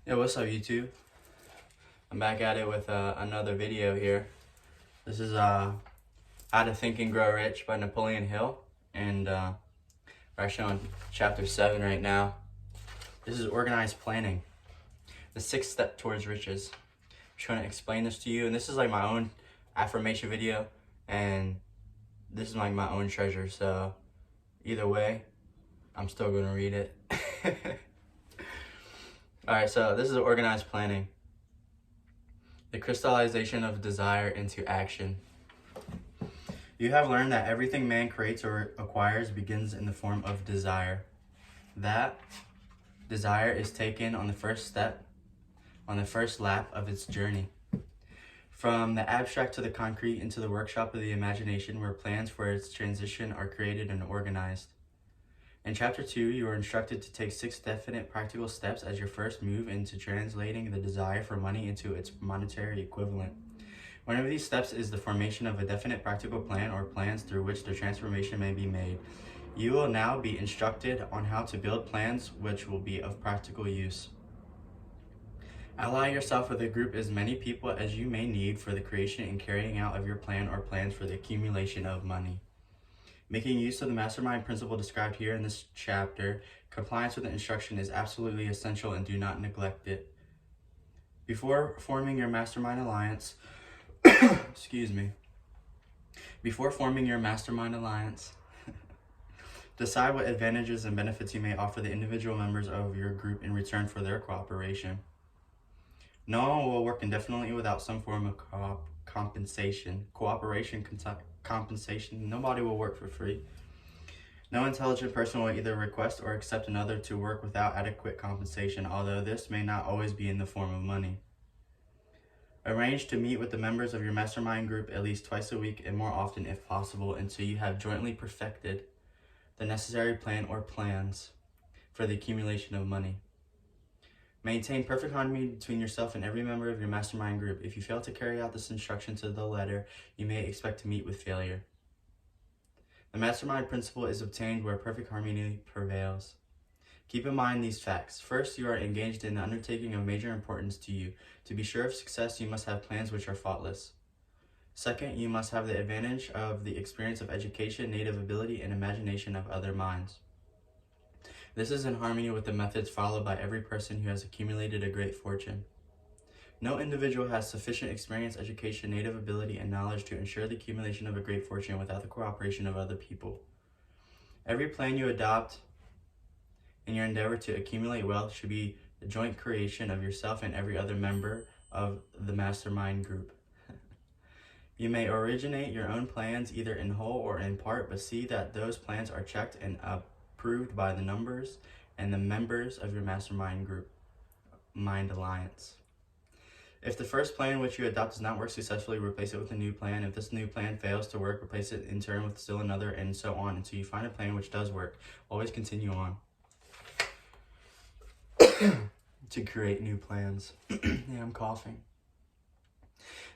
Yo, what's up YouTube? I'm back at it with another video here. This is How to Think and Grow Rich by Napoleon Hill, and we're actually on chapter 7 right now. This is organized planning, the 6th step towards riches. I'm trying to explain this to you, and this is like my own affirmation video, and this is like my own treasure, so either way, I'm still going to read it. Alright, so this is organized planning. The crystallization of desire into action. You have learned that everything man creates or acquires begins in the form of desire. That desire is taken on the first step, on the first lap of its journey. From the abstract to the concrete into the workshop of the imagination, where plans for its transition are created and organized. In Chapter 2, you are instructed to take 6 definite practical steps as your first move into translating the desire for money into its monetary equivalent. One of these steps is the formation of a definite practical plan or plans through which the transformation may be made. You will now be instructed on how to build plans which will be of practical use. Ally yourself with a group as many people as you may need for the creation and carrying out of your plan or plans for the accumulation of money. Making use of the mastermind principle described here in this chapter, compliance with the instruction is absolutely essential and do not neglect it. Before forming your mastermind alliance, decide what advantages and benefits you may offer the individual members of your group in return for their cooperation. No one will work indefinitely without some form of compensation. Compensation. Nobody will work for free. No intelligent person will either request or accept another to work without adequate compensation, although this may not always be in the form of money. Arrange to meet with the members of your mastermind group at least twice a week and more often if possible until you have jointly perfected the necessary plan or plans for the accumulation of money. Maintain perfect harmony between yourself and every member of your mastermind group. If you fail to carry out this instruction to the letter, you may expect to meet with failure. The mastermind principle is obtained where perfect harmony prevails. Keep in mind these facts. First, you are engaged in an undertaking of major importance to you. To be sure of success, you must have plans which are faultless. Second, you must have the advantage of the experience of education, native ability, and imagination of other minds. This is in harmony with the methods followed by every person who has accumulated a great fortune. No individual has sufficient experience, education, native ability, and knowledge to ensure the accumulation of a great fortune without the cooperation of other people. Every plan you adopt in your endeavor to accumulate wealth should be the joint creation of yourself and every other member of the mastermind group. You may originate your own plans either in whole or in part, but see that those plans are checked and approved by the numbers and the members of your mastermind group, Mind Alliance. If the first plan which you adopt does not work successfully, replace it with a new plan. If this new plan fails to work, replace it in turn with still another, and so on until you find a plan which does work. Always continue on to create new plans. Yeah, I'm coughing.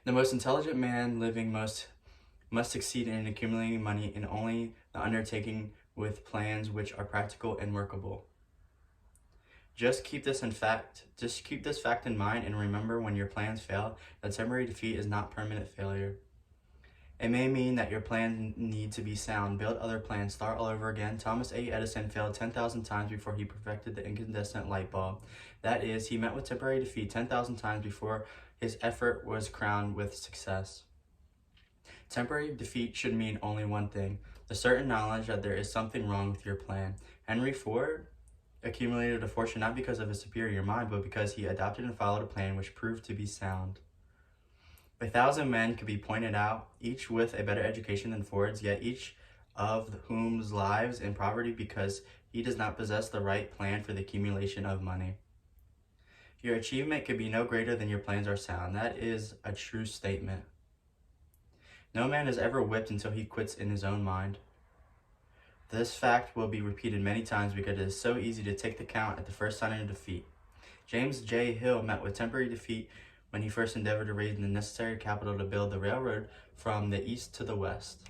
The most intelligent man living must succeed in accumulating money in only the undertaking with plans which are practical and workable. Just keep this fact in mind and remember when your plans fail, that temporary defeat is not permanent failure. It may mean that your plans need to be sound. Build other plans. Start all over again. Thomas A. Edison failed 10,000 times before he perfected the incandescent light bulb. That is, he met with temporary defeat 10,000 times before his effort was crowned with success. Temporary defeat should mean only one thing: the certain knowledge that there is something wrong with your plan. Henry Ford accumulated a fortune not because of his superior mind, but because he adopted and followed a plan which proved to be sound. 1,000 men could be pointed out, each with a better education than Ford's, yet each of whom's lives in poverty because he does not possess the right plan for the accumulation of money. Your achievement could be no greater than your plans are sound. That is a true statement. No man is ever whipped until he quits in his own mind. This fact will be repeated many times because it is so easy to take the count at the first sign of defeat. James J. Hill met with temporary defeat when he first endeavored to raise the necessary capital to build the railroad from the east to the west.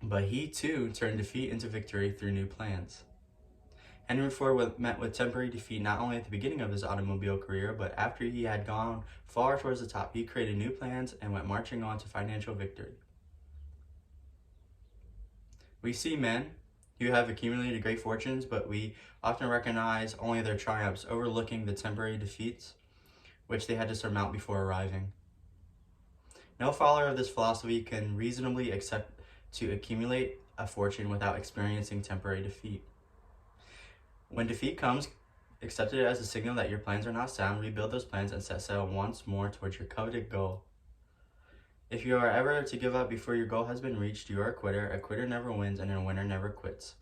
But he too turned defeat into victory through new plans. Henry Ford met with temporary defeat not only at the beginning of his automobile career, but after he had gone far towards the top. He created new plans and went marching on to financial victory. We see men who have accumulated great fortunes, but we often recognize only their triumphs, overlooking the temporary defeats which they had to surmount before arriving. No follower of this philosophy can reasonably accept to accumulate a fortune without experiencing temporary defeat. When defeat comes, accept it as a signal that your plans are not sound, rebuild those plans, and set sail once more towards your coveted goal. If you are ever to give up before your goal has been reached, you are a quitter. A quitter never wins, and a winner never quits.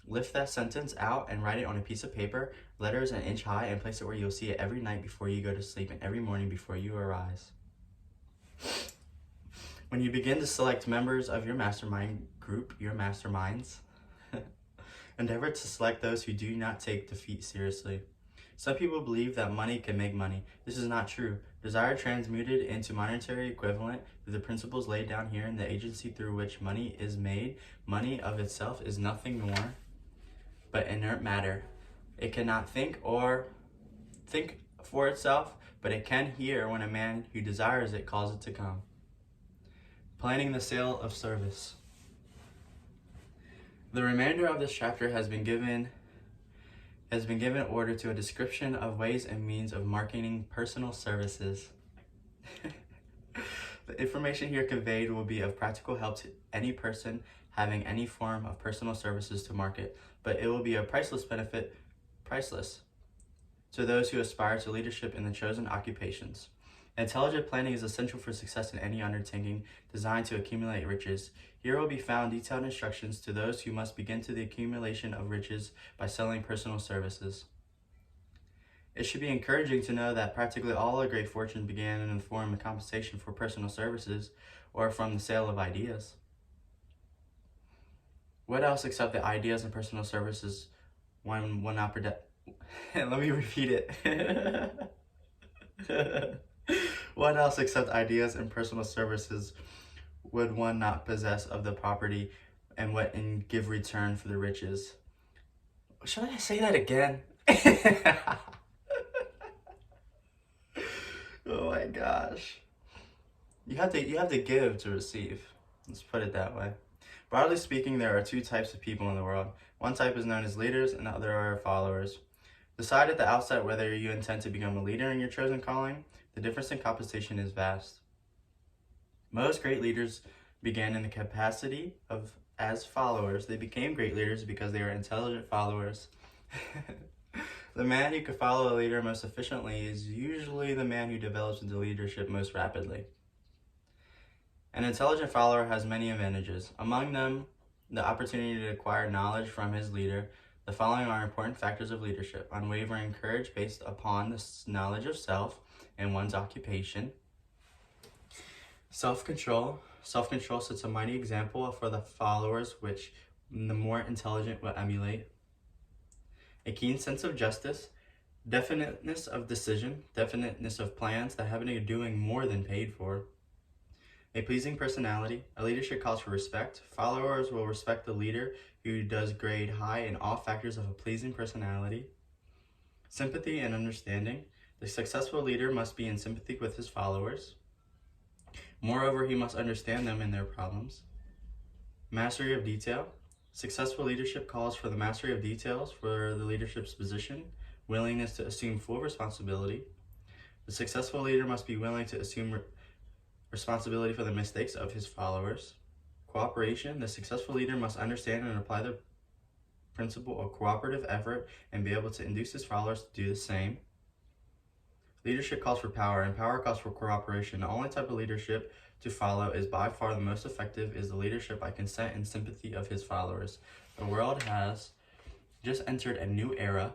Lift that sentence out and write it on a piece of paper, letters an inch high, and place it where you'll see it every night before you go to sleep and every morning before you arise. When you begin to select members of your mastermind group, your masterminds, endeavor to select those who do not take defeat seriously. Some people believe that money can make money. This is not true. Desire transmuted into monetary equivalent through the principles laid down here in the agency through which money is made. Money of itself is nothing more but inert matter. It cannot think for itself, but it can hear when a man who desires it calls it to come. Planning the sale of service. The remainder of this chapter has been given order to a description of ways and means of marketing personal services. The information here conveyed will be of practical help to any person having any form of personal services to market, but it will be a priceless to those who aspire to leadership in the chosen occupations. Intelligent planning is essential for success in any undertaking designed to accumulate riches. Here will be found detailed instructions to those who must begin to the accumulation of riches by selling personal services. It should be encouraging to know that practically all a great fortune began in the form of compensation for personal services or from the sale of ideas. What else except the ideas and personal services one will not Let me repeat it. What else except ideas and personal services would one not possess of the property and what in give return for the riches? Should I say that again? Oh my gosh. You have to give to receive. Let's put it that way. Broadly speaking, there are two types of people in the world. One type is known as leaders and the other are followers. Decide at the outset whether you intend to become a leader in your chosen calling. The difference in compensation is vast. Most great leaders began in the capacity of as followers. They became great leaders because they were intelligent followers. The man who can follow a leader most efficiently is usually the man who develops into leadership most rapidly. An intelligent follower has many advantages. Among them, the opportunity to acquire knowledge from his leader. The following are important factors of leadership: unwavering courage based upon the knowledge of self and one's occupation. Self-control. Self-control sets a mighty example for the followers, which the more intelligent will emulate. A keen sense of justice. Definiteness of decision. Definiteness of plans that have a doing more than paid for. A pleasing personality. A leadership calls for respect. Followers will respect the leader who does grade high in all factors of a pleasing personality. Sympathy and understanding. The successful leader must be in sympathy with his followers. Moreover, he must understand them and their problems. Mastery of detail. Successful leadership calls for the mastery of details for the leadership's position, willingness to assume full responsibility. The successful leader must be willing to assume responsibility for the mistakes of his followers. Cooperation. The successful leader must understand and apply the principle of cooperative effort and be able to induce his followers to do the same. Leadership calls for power, and power calls for cooperation. The only type of leadership to follow is by far the most effective is the leadership by consent and sympathy of his followers. The world has just entered a new era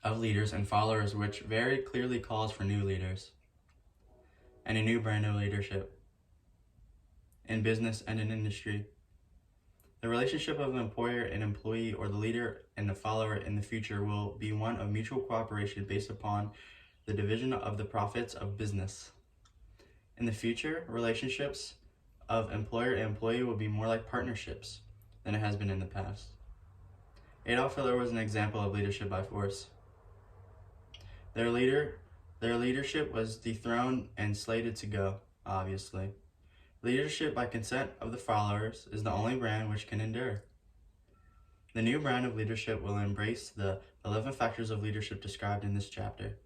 of leaders and followers which very clearly calls for new leaders and a new brand of leadership in business and in industry. The relationship of an employer and employee, or the leader and the follower in the future, will be one of mutual cooperation based upon the division of the profits of business. In the future, relationships of employer and employee will be more like partnerships than it has been in the past. Adolf Hitler was an example of leadership by force. Their leadership was dethroned and slated to go, obviously. Leadership by consent of the followers is the only brand which can endure. The new brand of leadership will embrace the 11 factors of leadership described in this chapter,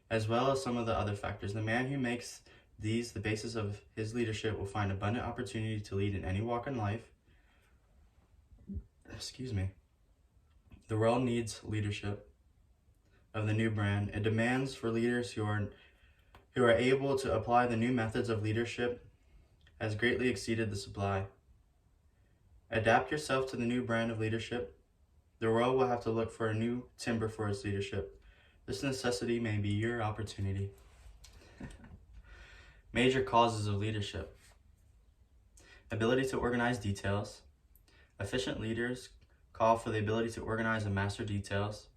as well as some of the other factors. The man who makes these the basis of his leadership will find abundant opportunity to lead in any walk in life. The world needs leadership of the new brand. It demands for leaders who are able to apply the new methods of leadership has greatly exceeded the supply. Adapt yourself to the new brand of leadership. The world will have to look for a new timber for its leadership. This necessity may be your opportunity. Major causes of leadership: ability to organize details. Efficient leaders call for the ability to organize and master details.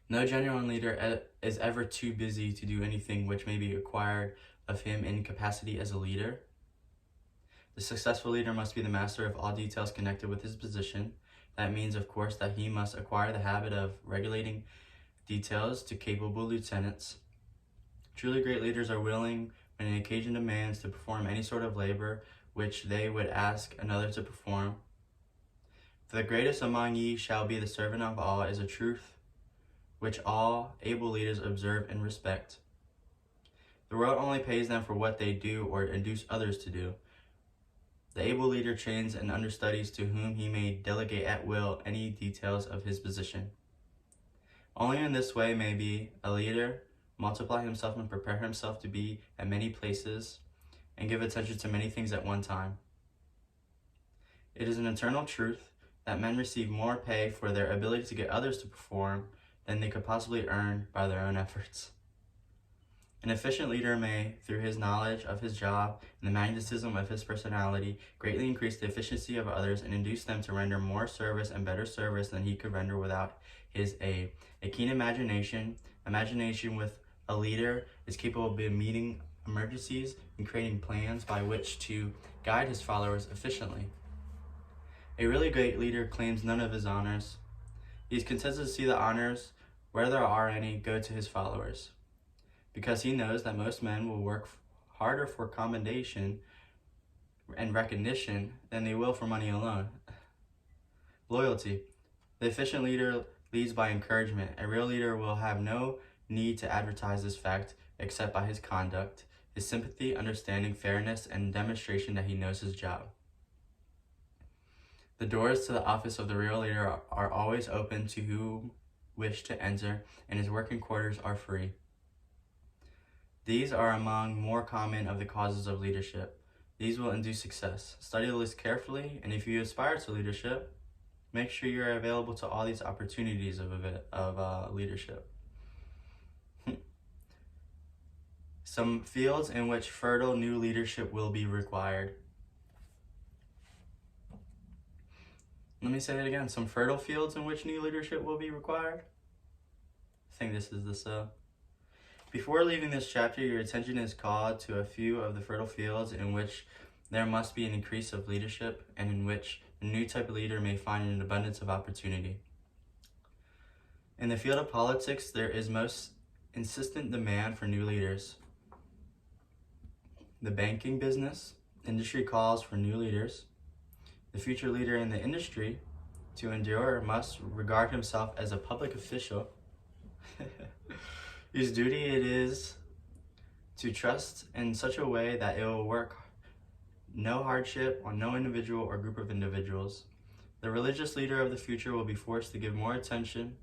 No genuine leader is ever too busy to do anything which may be required of him in capacity as a leader. The successful leader must be the master of all details connected with his position. That means, of course, that he must acquire the habit of regulating details to capable lieutenants. Truly great leaders are willing, when an occasion demands, to perform any sort of labor which they would ask another to perform. For the greatest among ye shall be the servant of all is a truth which all able leaders observe and respect. The world only pays them for what they do or induce others to do. The able leader trains and understudies to whom he may delegate at will any details of his position. Only in this way may be a leader multiply himself and prepare himself to be at many places and give attention to many things at one time. It is an eternal truth that men receive more pay for their ability to get others to perform than they could possibly earn by their own efforts. An efficient leader may, through his knowledge of his job and the magnetism of his personality, greatly increase the efficiency of others and induce them to render more service and better service than he could render without his aid. A keen imagination with a leader is capable of meeting emergencies and creating plans by which to guide his followers efficiently. A really great leader claims none of his honors. He is content to see the honors, where there are any, go to his followers, because he knows that most men will work harder for commendation and recognition than they will for money alone. Loyalty. The efficient leader leads by encouragement. A real leader will have no need to advertise this fact except by his conduct, his sympathy, understanding, fairness, and demonstration that he knows his job. The doors to the office of the real leader are always open to whom wish to enter, and his working quarters are free. These are among more common of the causes of leadership. These will induce success. Study the list carefully, and if you aspire to leadership, make sure you're available to all these opportunities of leadership. Some fields in which fertile new leadership will be required. Let me say that again. Some fertile fields in which new leadership will be required. I think this is the so. Before leaving this chapter, your attention is called to a few of the fertile fields in which there must be an increase of leadership and in which the new type of leader may find an abundance of opportunity. In the field of politics, there is most insistent demand for new leaders. The banking business industry calls for new leaders. The future leader in the industry, to endure, must regard himself as a public official whose duty it is to trust in such a way that it will work no hardship on no individual or group of individuals. The religious leader of the future will be forced to give more attention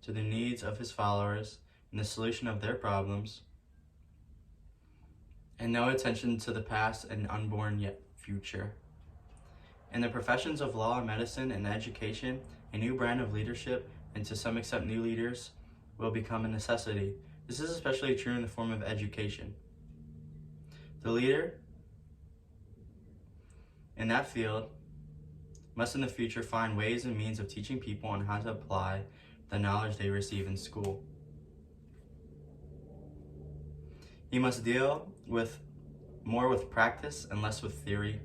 to the needs of his followers and the solution of their problems, and no attention to the past and unborn yet future. In the professions of law, medicine, and education, a new brand of leadership, and to some extent new leaders, will become a necessity. This is especially true in the form of education. The leader in that field must in the future find ways and means of teaching people on how to apply the knowledge they receive in school. He must deal more with practice and less with theory.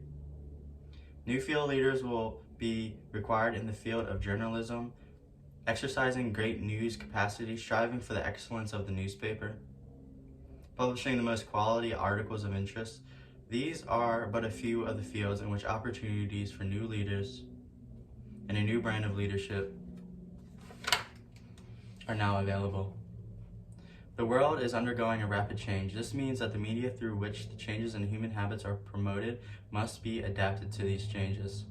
New field leaders will be required in the field of journalism, exercising great news capacity, striving for the excellence of the newspaper, publishing the most quality articles of interest. These are but a few of the fields in which opportunities for new leaders and a new brand of leadership are now available. The world is undergoing a rapid change. This means that the media through which the changes in human habits are promoted must be adapted to these changes.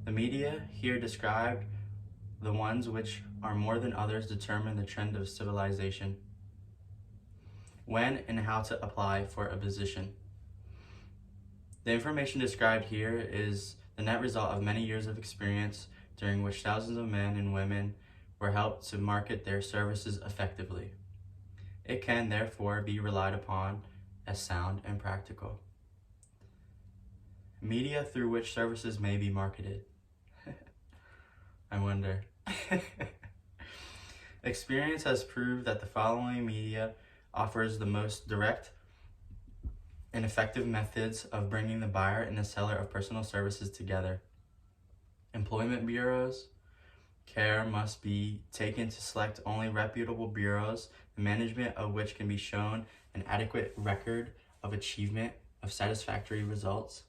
The media here described, the ones which are more than others, determine the trend of civilization, when and how to apply for a position. The information described here is the net result of many years of experience during which thousands of men and women were helped to market their services effectively. It can therefore be relied upon as sound and practical. Media through which services may be marketed. I wonder. Experience has proved that the following media offers the most direct and effective methods of bringing the buyer and the seller of personal services together. Employment bureaus. Care must be taken to select only reputable bureaus, the management of which can be shown an adequate record of achievement of satisfactory results.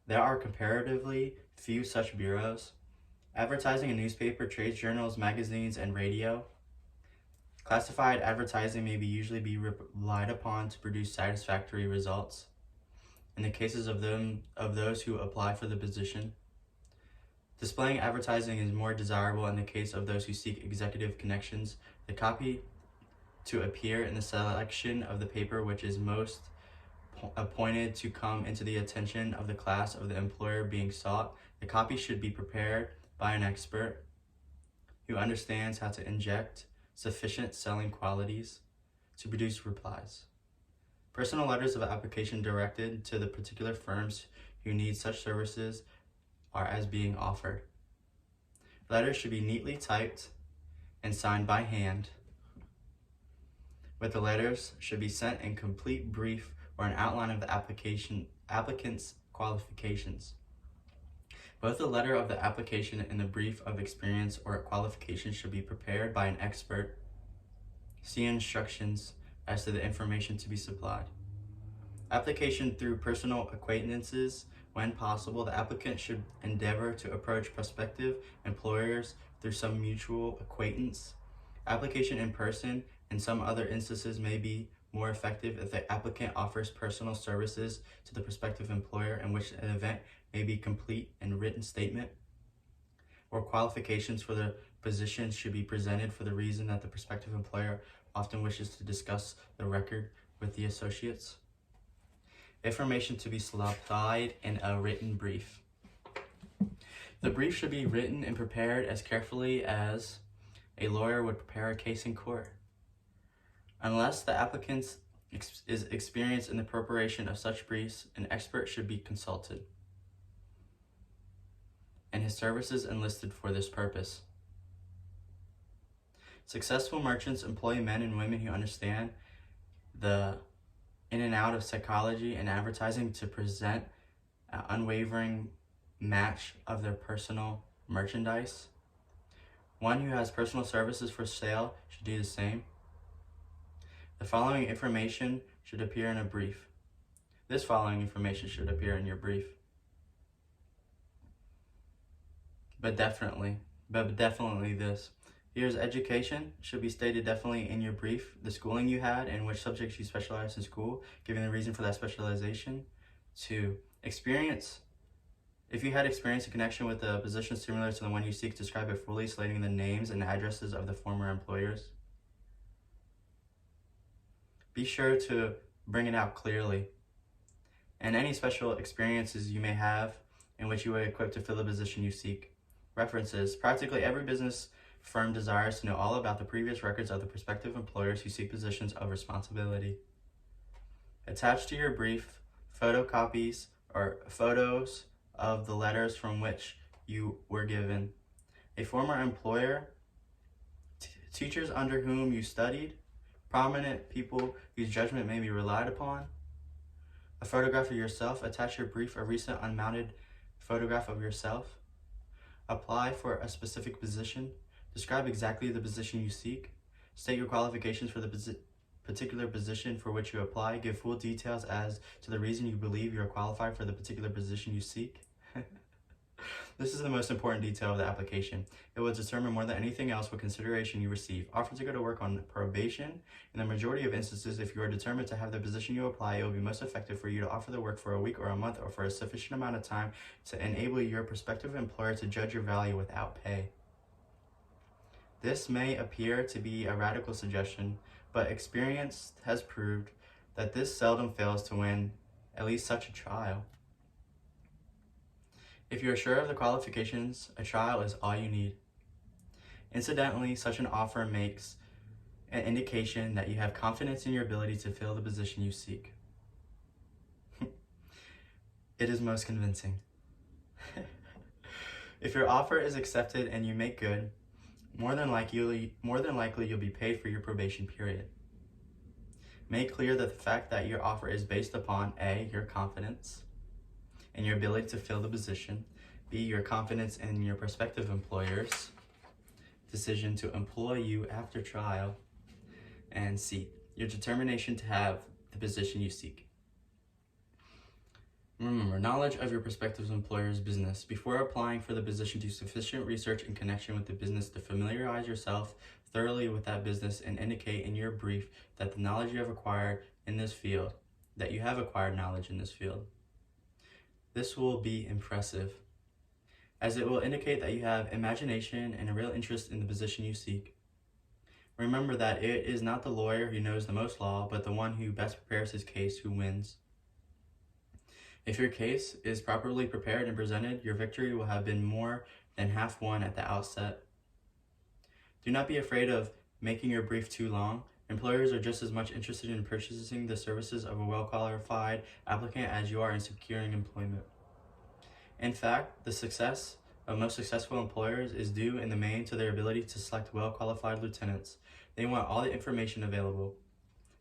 There are comparatively few such bureaus. Advertising in newspaper, trades journals, magazines, and radio. Classified advertising may usually be relied upon to produce satisfactory results in the cases of those who apply for the position. Displaying advertising is more desirable in the case of those who seek executive connections. The copy to appear in the selection of the paper which is most appointed to come into the attention of the class of the employer being sought. The copy should be prepared by an expert who understands how to inject sufficient selling qualities to produce replies. Personal letters of application directed to the particular firms who need such services are as being offered. Letters should be neatly typed and signed by hand. With the letters should be sent in complete brief or an outline of the applicant's qualifications. Both the letter of the application and the brief of experience or qualifications should be prepared by an expert. See instructions as to the information to be supplied. Application through personal acquaintances. When possible, the applicant should endeavor to approach prospective employers through some mutual acquaintance. Application in person, in some other instances, may be more effective if the applicant offers personal services to the prospective employer, in which an event may be complete and written statement or qualifications for the position should be presented for the reason that the prospective employer often wishes to discuss the record with the associates. Information to be supplied in a written brief. The brief should be written and prepared as carefully as a lawyer would prepare a case in court. Unless the applicant is experienced in the preparation of such briefs, an expert should be consulted, and his services enlisted for this purpose. Successful merchants employ men and women who understand the in and out of psychology and advertising to present an unwavering match of their personal merchandise. One who has personal services for sale should do the same. The following information should appear in a brief. This following information should appear in your brief. But definitely this. Here's education, should be stated definitely in your brief. The schooling you had and which subjects you specialized in school, giving the reason for that specialization. 2, experience. If you had experience in connection with a position similar to the one you seek, describe it fully, slating the names and addresses of the former employers. Be sure to bring it out clearly. And any special experiences you may have in which you are equipped to fill the position you seek. References. Practically every business firm desires to know all about the previous records of the prospective employers who seek positions of responsibility. Attach to your brief photocopies or photos of the letters from which you were given. A former employer, teachers under whom you studied, prominent people whose judgment may be relied upon. A photograph of yourself. Attach your brief a recent unmounted photograph of yourself. Apply for a specific position. Describe exactly the position you seek. State your qualifications for the particular position for which you apply. Give full details as to the reason you believe you are qualified for the particular position you seek. This is the most important detail of the application. It will determine more than anything else what consideration you receive. Offer to go to work on probation. In the majority of instances, if you are determined to have the position you apply, it will be most effective for you to offer the work for a week or a month or for a sufficient amount of time to enable your prospective employer to judge your value without pay. This may appear to be a radical suggestion, but experience has proved that this seldom fails to win at least such a trial. If you are sure of the qualifications, a trial is all you need. Incidentally, such an offer makes an indication that you have confidence in your ability to fill the position you seek. It is most convincing. If your offer is accepted and you make good, more than likely you'll be paid for your probation period. Make clear that the fact that your offer is based upon A, your confidence in your ability to fill the position, B, your confidence in your prospective employer's decision to employ you after trial, and C, your determination to have the position you seek. Remember, knowledge of your prospective employer's business. Before applying for the position, do sufficient research in connection with the business to familiarize yourself thoroughly with that business and indicate in your brief that the knowledge you have acquired in this field, that you have acquired knowledge in this field. This will be impressive, as it will indicate that you have imagination and a real interest in the position you seek. Remember that it is not the lawyer who knows the most law, but the one who best prepares his case who wins. If your case is properly prepared and presented, your victory will have been more than half won at the outset. Do not be afraid of making your brief too long. Employers are just as much interested in purchasing the services of a well-qualified applicant as you are in securing employment. In fact, the success of most successful employers is due in the main to their ability to select well-qualified lieutenants. They want all the information available.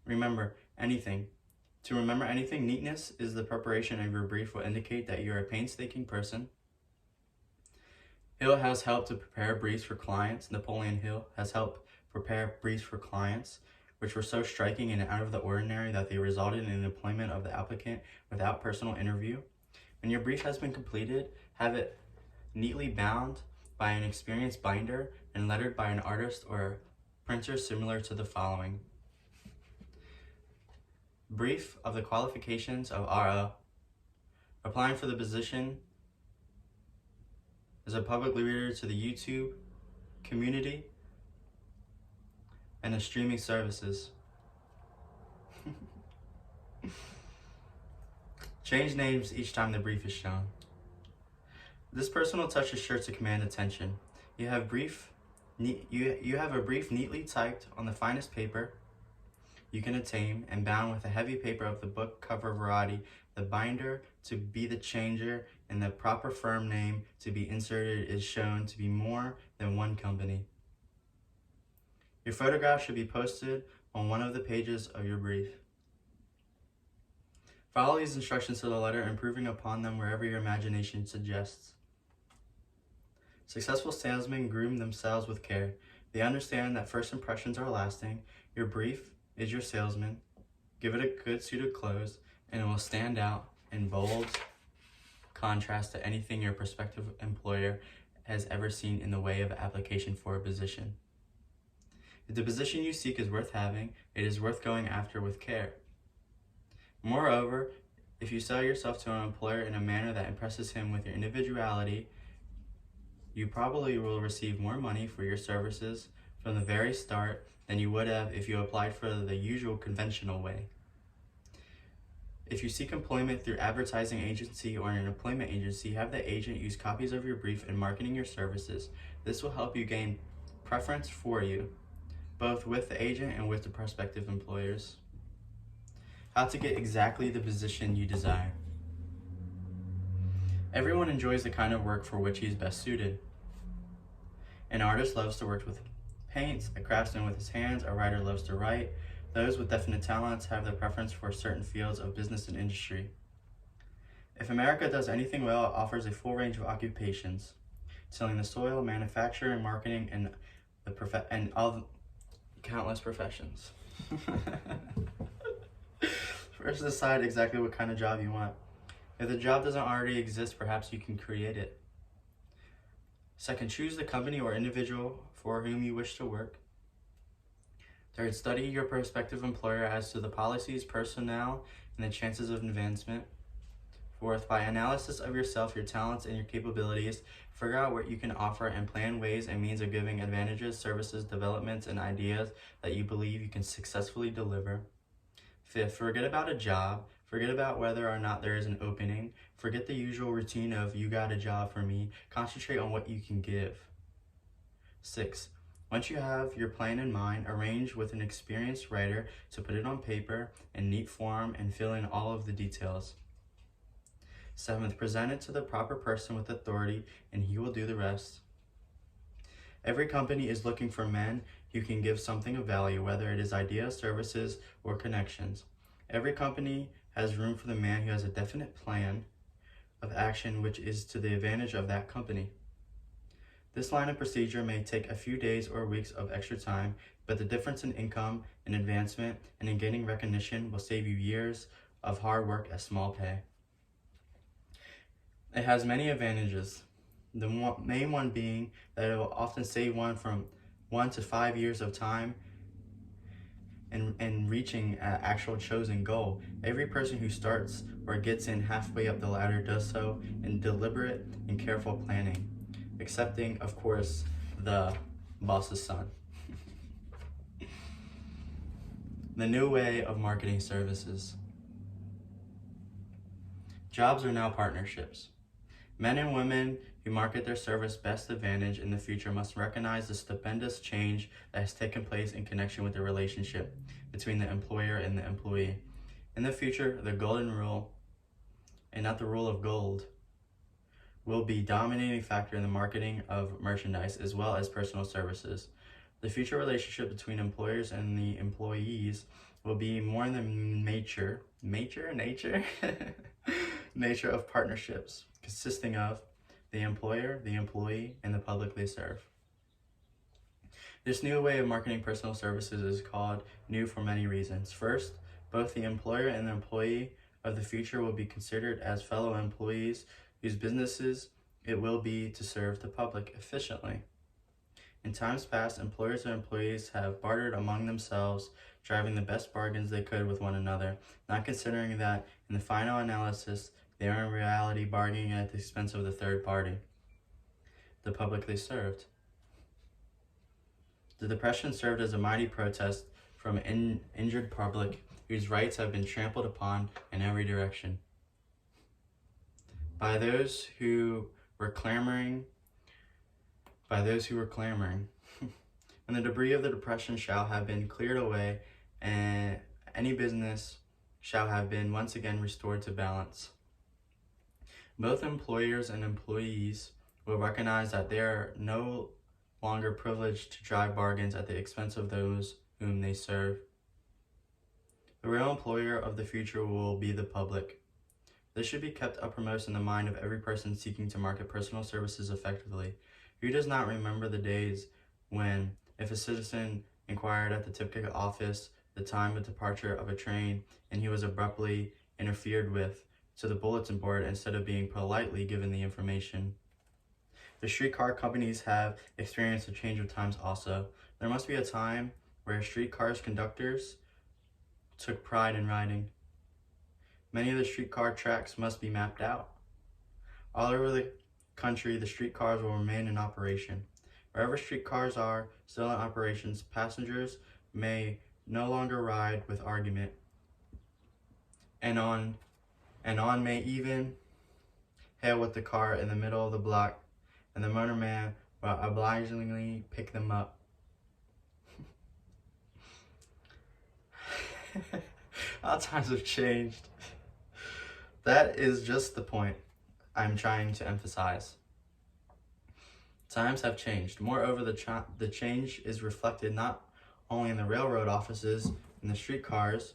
To remember anything, neatness is the preparation of your brief will indicate that you're a painstaking person. Hill has helped to prepare briefs for clients. Napoleon Hill has helped prepare briefs for clients, which were so striking and out of the ordinary that they resulted in the employment of the applicant without personal interview. When your brief has been completed, have it neatly bound by an experienced binder and lettered by an artist or printer similar to the following. Brief of the qualifications of RO. Applying for the position as a public leader to the YouTube community and the streaming services. Change names each time the brief is shown. This personal touch is sure to command attention. You have a brief neatly typed on the finest paper you can attain and bound with a heavy paper of the book cover variety, the binder to be the changer and the proper firm name to be inserted is shown to be more than one company. Your photograph should be posted on one of the pages of your brief. Follow these instructions to the letter, improving upon them wherever your imagination suggests. Successful salesmen groom themselves with care. They understand that first impressions are lasting. Your brief is your salesman. Give it a good suit of clothes, and it will stand out in bold contrast to anything your prospective employer has ever seen in the way of application for a position. If the position you seek is worth having, it is worth going after with care. Moreover, if you sell yourself to an employer in a manner that impresses him with your individuality, you probably will receive more money for your services from the very start than you would have if you applied for the usual conventional way. If you seek employment through advertising agency or an employment agency, have the agent use copies of your brief in marketing your services. This will help you gain preference for you, both with the agent and with the prospective employers. How to get exactly the position you desire. Everyone enjoys the kind of work for which he is best suited. An artist loves to work with paints, a craftsman with his hands, a writer loves to write. Those with definite talents have their preference for certain fields of business and industry. If America does anything well, it offers a full range of occupations, tilling the soil, manufacturing, marketing, and of countless professions. First, decide exactly what kind of job you want. If the job doesn't already exist, perhaps you can create it. Second, choose the company or individual for whom you wish to work. Third, study your prospective employer as to the policies, personnel, and the chances of advancement. Fourth, by analysis of yourself, your talents, and your capabilities, figure out what you can offer and plan ways and means of giving advantages, services, developments, and ideas that you believe you can successfully deliver. Fifth, forget about a job. Forget about whether or not there is an opening. Forget the usual routine of "you got a job for me." Concentrate on what you can give. Six, once you have your plan in mind, arrange with an experienced writer to put it on paper in neat form and fill in all of the details. Seventh, present it to the proper person with authority and he will do the rest. Every company is looking for men who can give something of value, whether it is ideas, services, or connections. Every company has room for the man who has a definite plan of action which is to the advantage of that company. This line of procedure may take a few days or weeks of extra time, but the difference in income, in advancement, and in gaining recognition will save you years of hard work at small pay. It has many advantages, the main one being that it will often save one from 1 to 5 years of time in reaching an actual chosen goal. Every person who starts or gets in halfway up the ladder does so in deliberate and careful planning, excepting, of course, the boss's son. The new way of marketing services. Jobs are now partnerships. Men and women who market their service best advantage in the future must recognize the stupendous change that has taken place in connection with the relationship between the employer and the employee. In the future, the golden rule, and not the rule of gold, will be dominating factor in the marketing of merchandise as well as personal services. The future relationship between employers and the employees will be more in the nature of partnerships, consisting of the employer, the employee, and the public they serve. This new way of marketing personal services is called new for many reasons. First, both the employer and the employee of the future will be considered as fellow employees whose businesses it will be to serve the public efficiently. In times past, employers and employees have bartered among themselves, driving the best bargains they could with one another, not considering that in the final analysis, they are in reality bargaining at the expense of the third party, the public they served. The Depression served as a mighty protest from an injured public whose rights have been trampled upon in every direction. By those who were clamoring, and the debris of the Depression shall have been cleared away, and any business shall have been once again restored to balance. Both employers and employees will recognize that they are no longer privileged to drive bargains at the expense of those whom they serve. The real employer of the future will be the public. This should be kept uppermost in the mind of every person seeking to market personal services effectively. Who does not remember the days when, if a citizen inquired at the ticket office the time of departure of a train, and he was abruptly interfered with to the bulletin board instead of being politely given the information? The streetcar companies have experienced a change of times also. There must be a time where streetcars conductors took pride in riding. Many of the streetcar tracks must be mapped out. All over the country, the streetcars will remain in operation. Wherever streetcars are still in operations, passengers may no longer ride with argument, and on may even hail with the car in the middle of the block, and the motorman will obligingly pick them up. All times have changed. That is just the point I'm trying to emphasize. Times have changed. Moreover, the change is reflected not only in the railroad offices and the streetcars,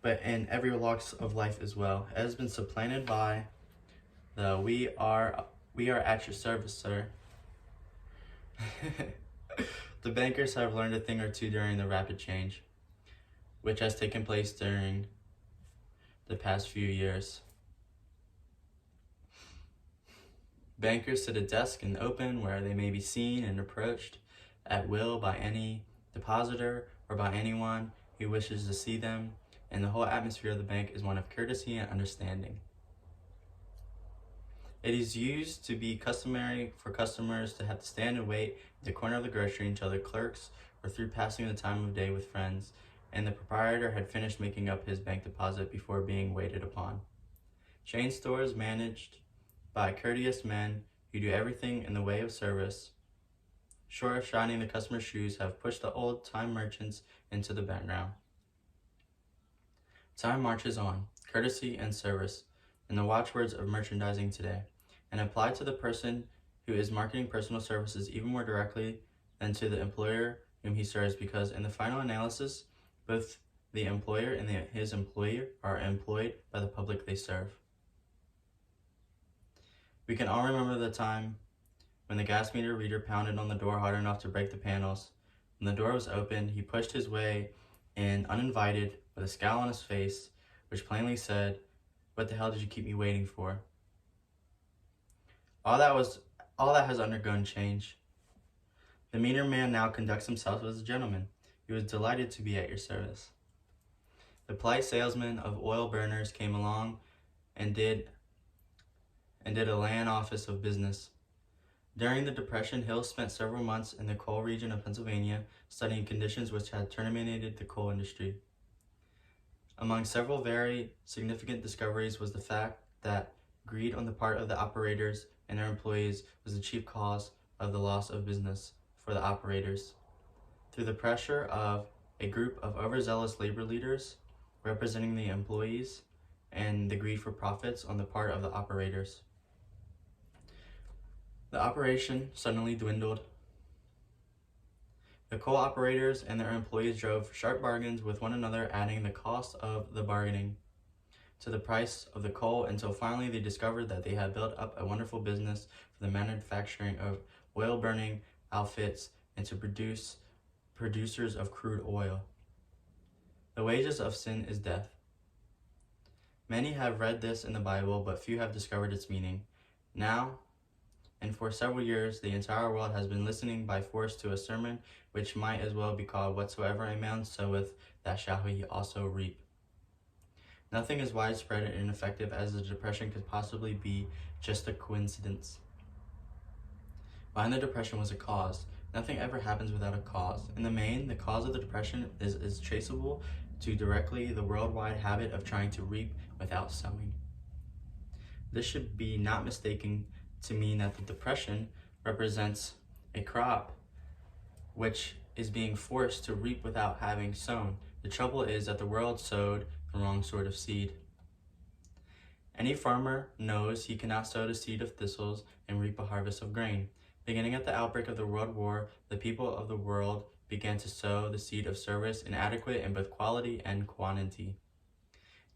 but in every walks of life as well. It has been supplanted by the we are at your service, sir. The bankers have learned a thing or two during the rapid change, which has taken place during the past few years. Bankers sit at desk in the open where they may be seen and approached at will by any depositor or by anyone who wishes to see them, and the whole atmosphere of the bank is one of courtesy and understanding. It is used to be customary for customers to have to stand and wait at the corner of the grocery until the clerks were through passing the time of day with friends, and the proprietor had finished making up his bank deposit before being waited upon. Chain stores managed by courteous men who do everything in the way of service, short of shining the customer's shoes, have pushed the old-time merchants into the background. Time marches on, courtesy and service, and the watchwords of merchandising today, and apply to the person who is marketing personal services even more directly than to the employer whom he serves, because in the final analysis, both the employer and his employer are employed by the public they serve. We can all remember the time when the gas meter reader pounded on the door hard enough to break the panels. When the door was opened, he pushed his way in uninvited with a scowl on his face, which plainly said, "What the hell did you keep me waiting for?" All that has undergone change. The meter man now conducts himself as a gentleman. He was delighted to be at your service. The polite salesman of oil burners came along and did a land office of business. During the Depression, Hill spent several months in the coal region of Pennsylvania studying conditions which had terminated the coal industry. Among several very significant discoveries was the fact that greed on the part of the operators and their employees was the chief cause of the loss of business for the operators. Through the pressure of a group of overzealous labor leaders representing the employees and the greed for profits on the part of the operators, the operation suddenly dwindled. The coal operators and their employees drove sharp bargains with one another, adding the cost of the bargaining to the price of the coal, until finally they discovered that they had built up a wonderful business for the manufacturing of oil burning outfits and to produce producers of crude oil. The wages of sin is death. Many have read this in the Bible, but few have discovered its meaning. Now, and for several years, the entire world has been listening by force to a sermon which might as well be called, "Whatsoever a man soweth, that shall he also reap." Nothing as widespread and ineffective as the Depression could possibly be just a coincidence. Behind the Depression was a cause. Nothing ever happens without a cause. In the main, the cause of the Depression is traceable to directly the worldwide habit of trying to reap without sowing. This should be not mistaken to mean that the Depression represents a crop which is being forced to reap without having sown. The trouble is that the world sowed the wrong sort of seed. Any farmer knows he cannot sow the seed of thistles and reap a harvest of grain. Beginning at the outbreak of the World War, the people of the world began to sow the seed of service, inadequate in both quality and quantity.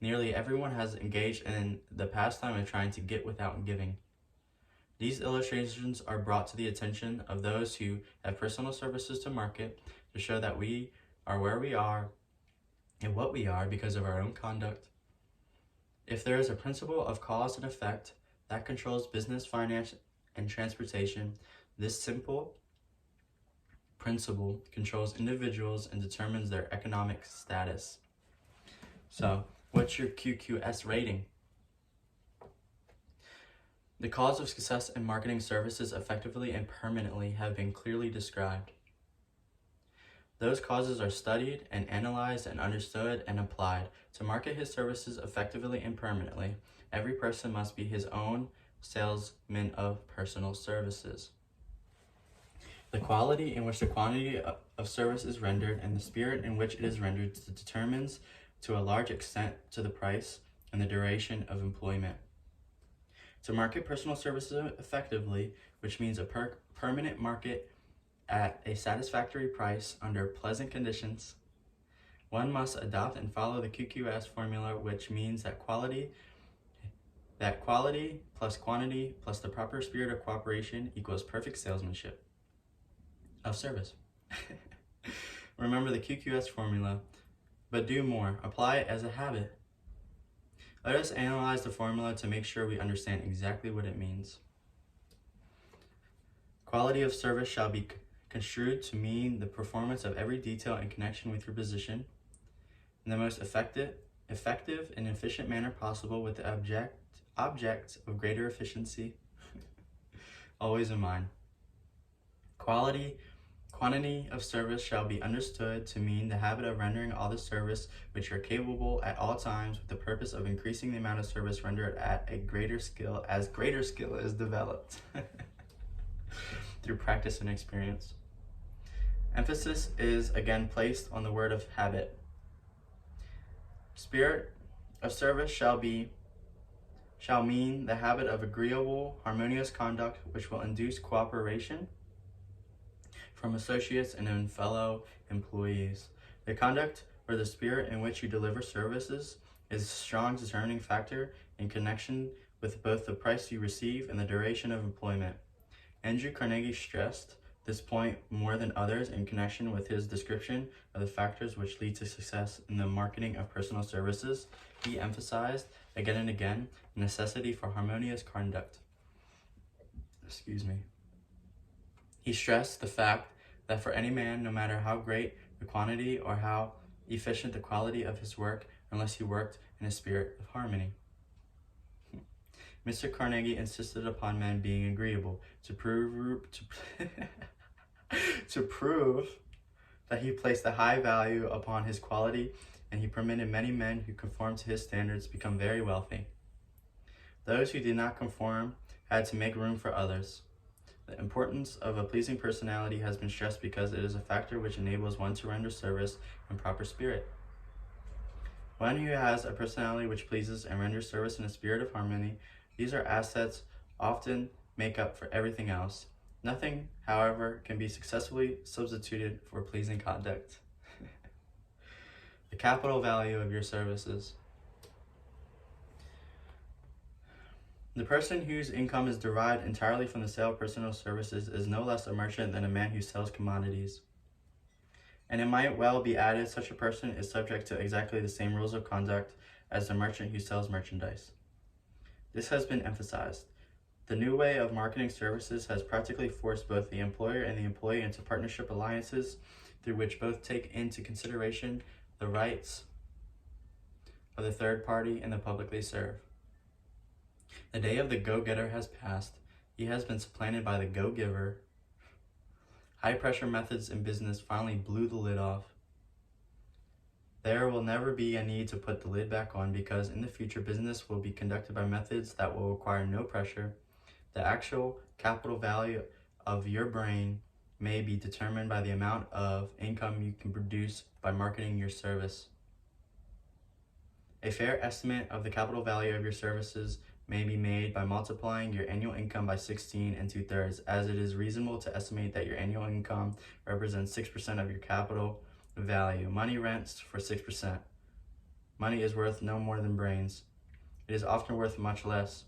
Nearly everyone has engaged in the pastime of trying to get without giving. These illustrations are brought to the attention of those who have personal services to market to show that we are where we are and what we are because of our own conduct. If there is a principle of cause and effect that controls business, finance, and transportation, this simple principle controls individuals and determines their economic status. So, what's your QQS rating? The cause of success in marketing services effectively and permanently have been clearly described. Those causes are studied and analyzed and understood and applied. To market his services effectively and permanently, every person must be his own salesman of personal services. The quality in which the quantity of service is rendered and the spirit in which it is rendered determines to a large extent to the price and the duration of employment. To market personal services effectively, which means a permanent market at a satisfactory price under pleasant conditions, one must adopt and follow the QQS formula, which means that that quality plus quantity plus the proper spirit of cooperation equals perfect salesmanship of service. Remember the QQS formula, but do more. Apply it as a habit. Let us analyze the formula to make sure we understand exactly what it means. Quality of service shall be construed to mean the performance of every detail in connection with your position in the most effective and efficient manner possible, with the object of greater efficiency always in mind. Quantity of service shall be understood to mean the habit of rendering all the service which you are capable at all times, with the purpose of increasing the amount of service rendered at a greater skill as greater skill is developed through practice and experience. Emphasis is again placed on the word of habit. Spirit of service shall mean the habit of agreeable, harmonious conduct which will induce cooperation from associates and fellow employees. The conduct or the spirit in which you deliver services is a strong determining factor in connection with both the price you receive and the duration of employment. Andrew Carnegie stressed this point more than others in connection with his description of the factors which lead to success in the marketing of personal services. He emphasized again and again the necessity for harmonious conduct. He stressed the fact that for any man, no matter how great the quantity or how efficient the quality of his work, unless he worked in a spirit of harmony. Mr. Carnegie insisted upon men being agreeable to prove that he placed a high value upon his quality, and he permitted many men who conformed to his standards become very wealthy. Those who did not conform had to make room for others. The importance of a pleasing personality has been stressed because it is a factor which enables one to render service in proper spirit. One who has a personality which pleases and renders service in a spirit of harmony, these are assets often make up for everything else. Nothing, however, can be successfully substituted for pleasing conduct. The capital value of your services. The person whose income is derived entirely from the sale of personal services is no less a merchant than a man who sells commodities. And it might well be added, such a person is subject to exactly the same rules of conduct as the merchant who sells merchandise. This has been emphasized. The new way of marketing services has practically forced both the employer and the employee into partnership alliances through which both take into consideration the rights of the third party and the public they serve. The day of the go-getter has passed. He has been supplanted by the go-giver. High-pressure methods in business finally blew the lid off. There will never be a need to put the lid back on, because in the future business will be conducted by methods that will require no pressure. The actual capital value of your brain may be determined by the amount of income you can produce by marketing your service. A fair estimate of the capital value of your services may be made by multiplying your annual income by 16 2/3, as it is reasonable to estimate that your annual income represents 6% of your capital value. Money rents for 6%. Money is worth no more than brains. It is often worth much less.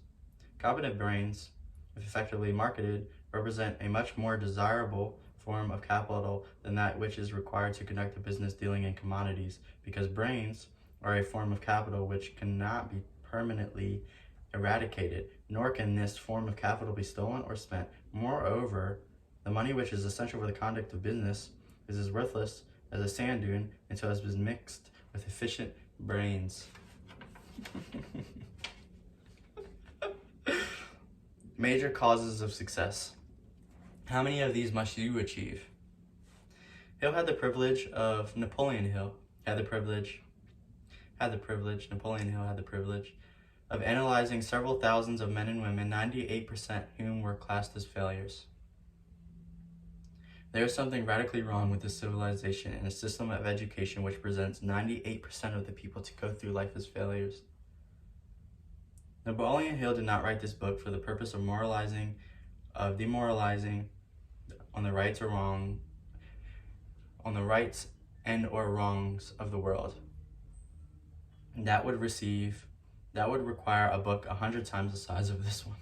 Competent brains, if effectively marketed, represent a much more desirable form of capital than that which is required to conduct a business dealing in commodities, because brains are a form of capital which cannot be permanently eradicated, nor can this form of capital be stolen or spent. Moreover, the money which is essential for the conduct of business is as worthless as a sand dune until it has been mixed with efficient brains. Major causes of success. How many of these must you achieve? Napoleon Hill had the privilege of analyzing several thousands of men and women, 98% whom were classed as failures. There is something radically wrong with this civilization and a system of education which presents 98% of the people to go through life as failures. Napoleon Hill did not write this book for the purpose of demoralizing on the rights and or wrongs of the world that would receive That would require a book 100 times the size of this one.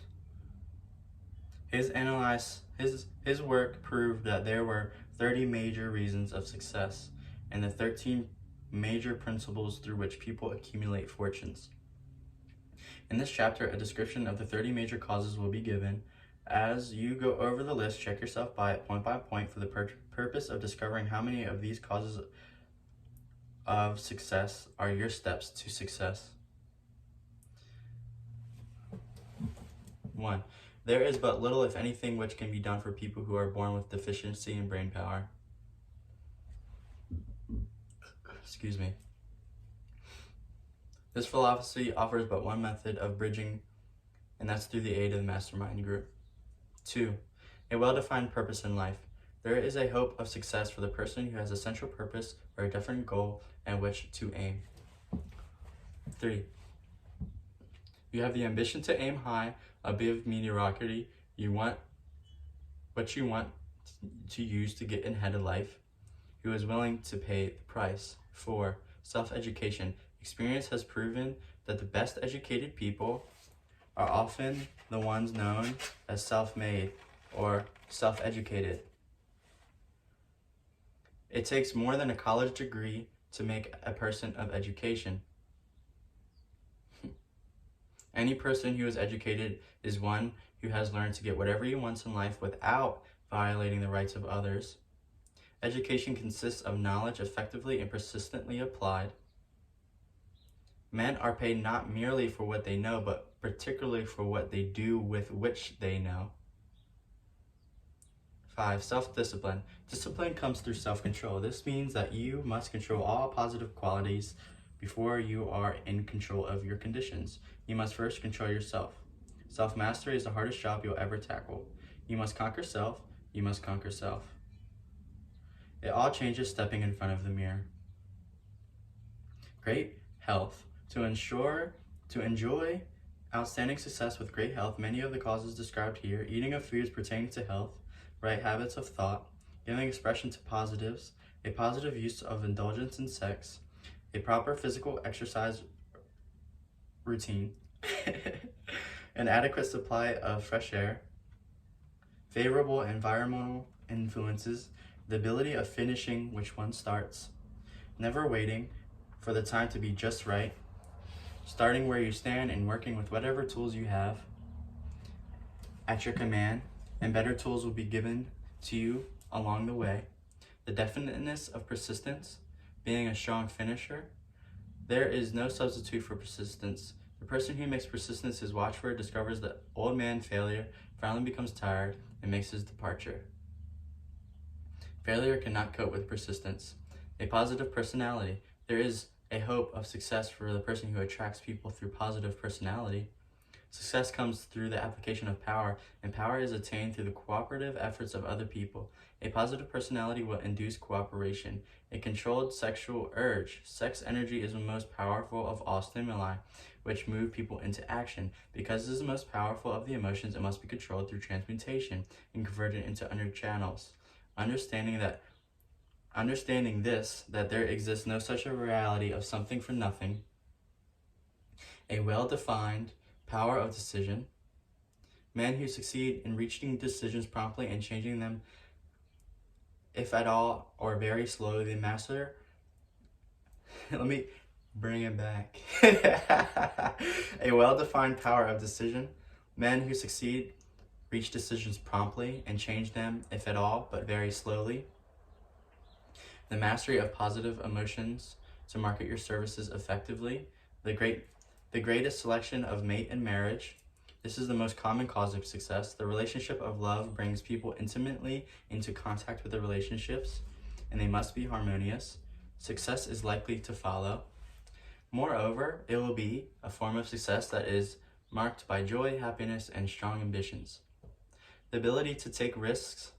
His work proved that there were 30 major reasons of success and the 13 major principles through which people accumulate fortunes. In this chapter, a description of the 30 major causes will be given. As you go over the list, check yourself by point for the purpose of discovering how many of these causes of success are your steps to success. 1. There is but little, if anything, which can be done for people who are born with deficiency in brain power. Excuse me. This philosophy offers but one method of bridging, and that's through the aid of the mastermind group. 2. A well-defined purpose in life. There is a hope of success for the person who has a central purpose or a definite goal at which to aim. 3. You have the ambition to aim high above mediocrity. You want what you want to use to get ahead of life. Who is willing to pay the price. 4. Self-education. Experience has proven that the best educated people are often the ones known as self-made or self-educated. It takes more than a college degree to make a person of education. Any person who is educated is one who has learned to get whatever he wants in life without violating the rights of others. Education consists of knowledge effectively and persistently applied. Men are paid not merely for what they know, but particularly for what they do with which they know. 5. Self-discipline. Discipline comes through self-control. This means that you must control all positive qualities before you are in control of your conditions. You must first control yourself. Self-mastery is the hardest job you'll ever tackle. You must conquer self. You must conquer self. It all changes stepping in front of the mirror. Great health. To enjoy outstanding success with great health, many of the causes described here, eating of foods pertaining to health, right habits of thought, giving expression to positives, a positive use of indulgence in sex, a proper physical exercise routine, an adequate supply of fresh air, favorable environmental influences, the ability of finishing which one starts, never waiting for the time to be just right, starting where you stand and working with whatever tools you have at your command, and better tools will be given to you along the way. The definiteness of persistence, being a strong finisher. There is no substitute for persistence. The person who makes persistence his watchword discovers the old man failure, finally becomes tired, and makes his departure. Failure cannot cope with persistence. A positive personality. There is a hope of success for the person who attracts people through positive personality. Success comes through the application of power, and power is attained through the cooperative efforts of other people. A positive personality will induce cooperation. A controlled sexual urge. Sex energy is the most powerful of all stimuli, which move people into action. Because it is the most powerful of the emotions, it must be controlled through transmutation and converted into other channels. Understanding this, that there exists no such a reality of something for nothing, a well-defined power of decision. Men who succeed in reaching decisions promptly and changing them, if at all, or very slowly, they master. Let me bring it back. A well-defined power of decision. Men who succeed reach decisions promptly and change them, if at all, but very slowly. The mastery of positive emotions to market your services effectively. The greatest selection of mate and marriage. This is the most common cause of success. The relationship of love brings people intimately into contact with the relationships, and they must be harmonious. Success is likely to follow. Moreover, it will be a form of success that is marked by joy, happiness, and strong ambitions. The ability to take risks.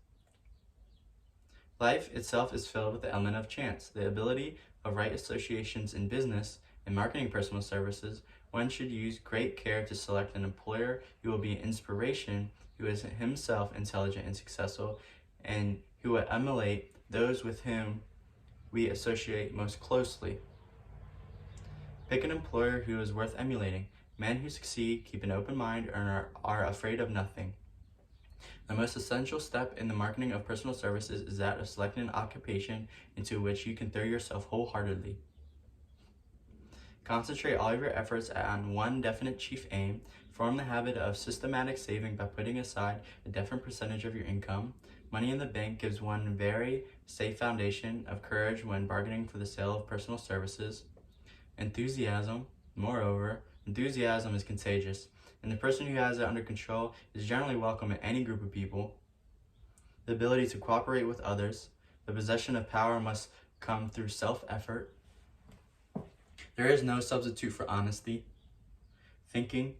Life itself is filled with the element of chance. The ability of right associations in business and marketing personal services. One should use great care to select an employer who will be an inspiration, who is himself intelligent and successful, and who will emulate those with whom we associate most closely. Pick an employer who is worth emulating. Men who succeed keep an open mind and are afraid of nothing. The most essential step in the marketing of personal services is that of selecting an occupation into which you can throw yourself wholeheartedly. Concentrate all of your efforts on one definite chief aim. Form the habit of systematic saving by putting aside a definite percentage of your income. Money in the bank gives one very safe foundation of courage when bargaining for the sale of personal services. Enthusiasm, moreover, enthusiasm is contagious, and the person who has it under control is generally welcome at any group of people. The ability to cooperate with others, the possession of power must come through self-effort. There is no substitute for honesty. Thinking.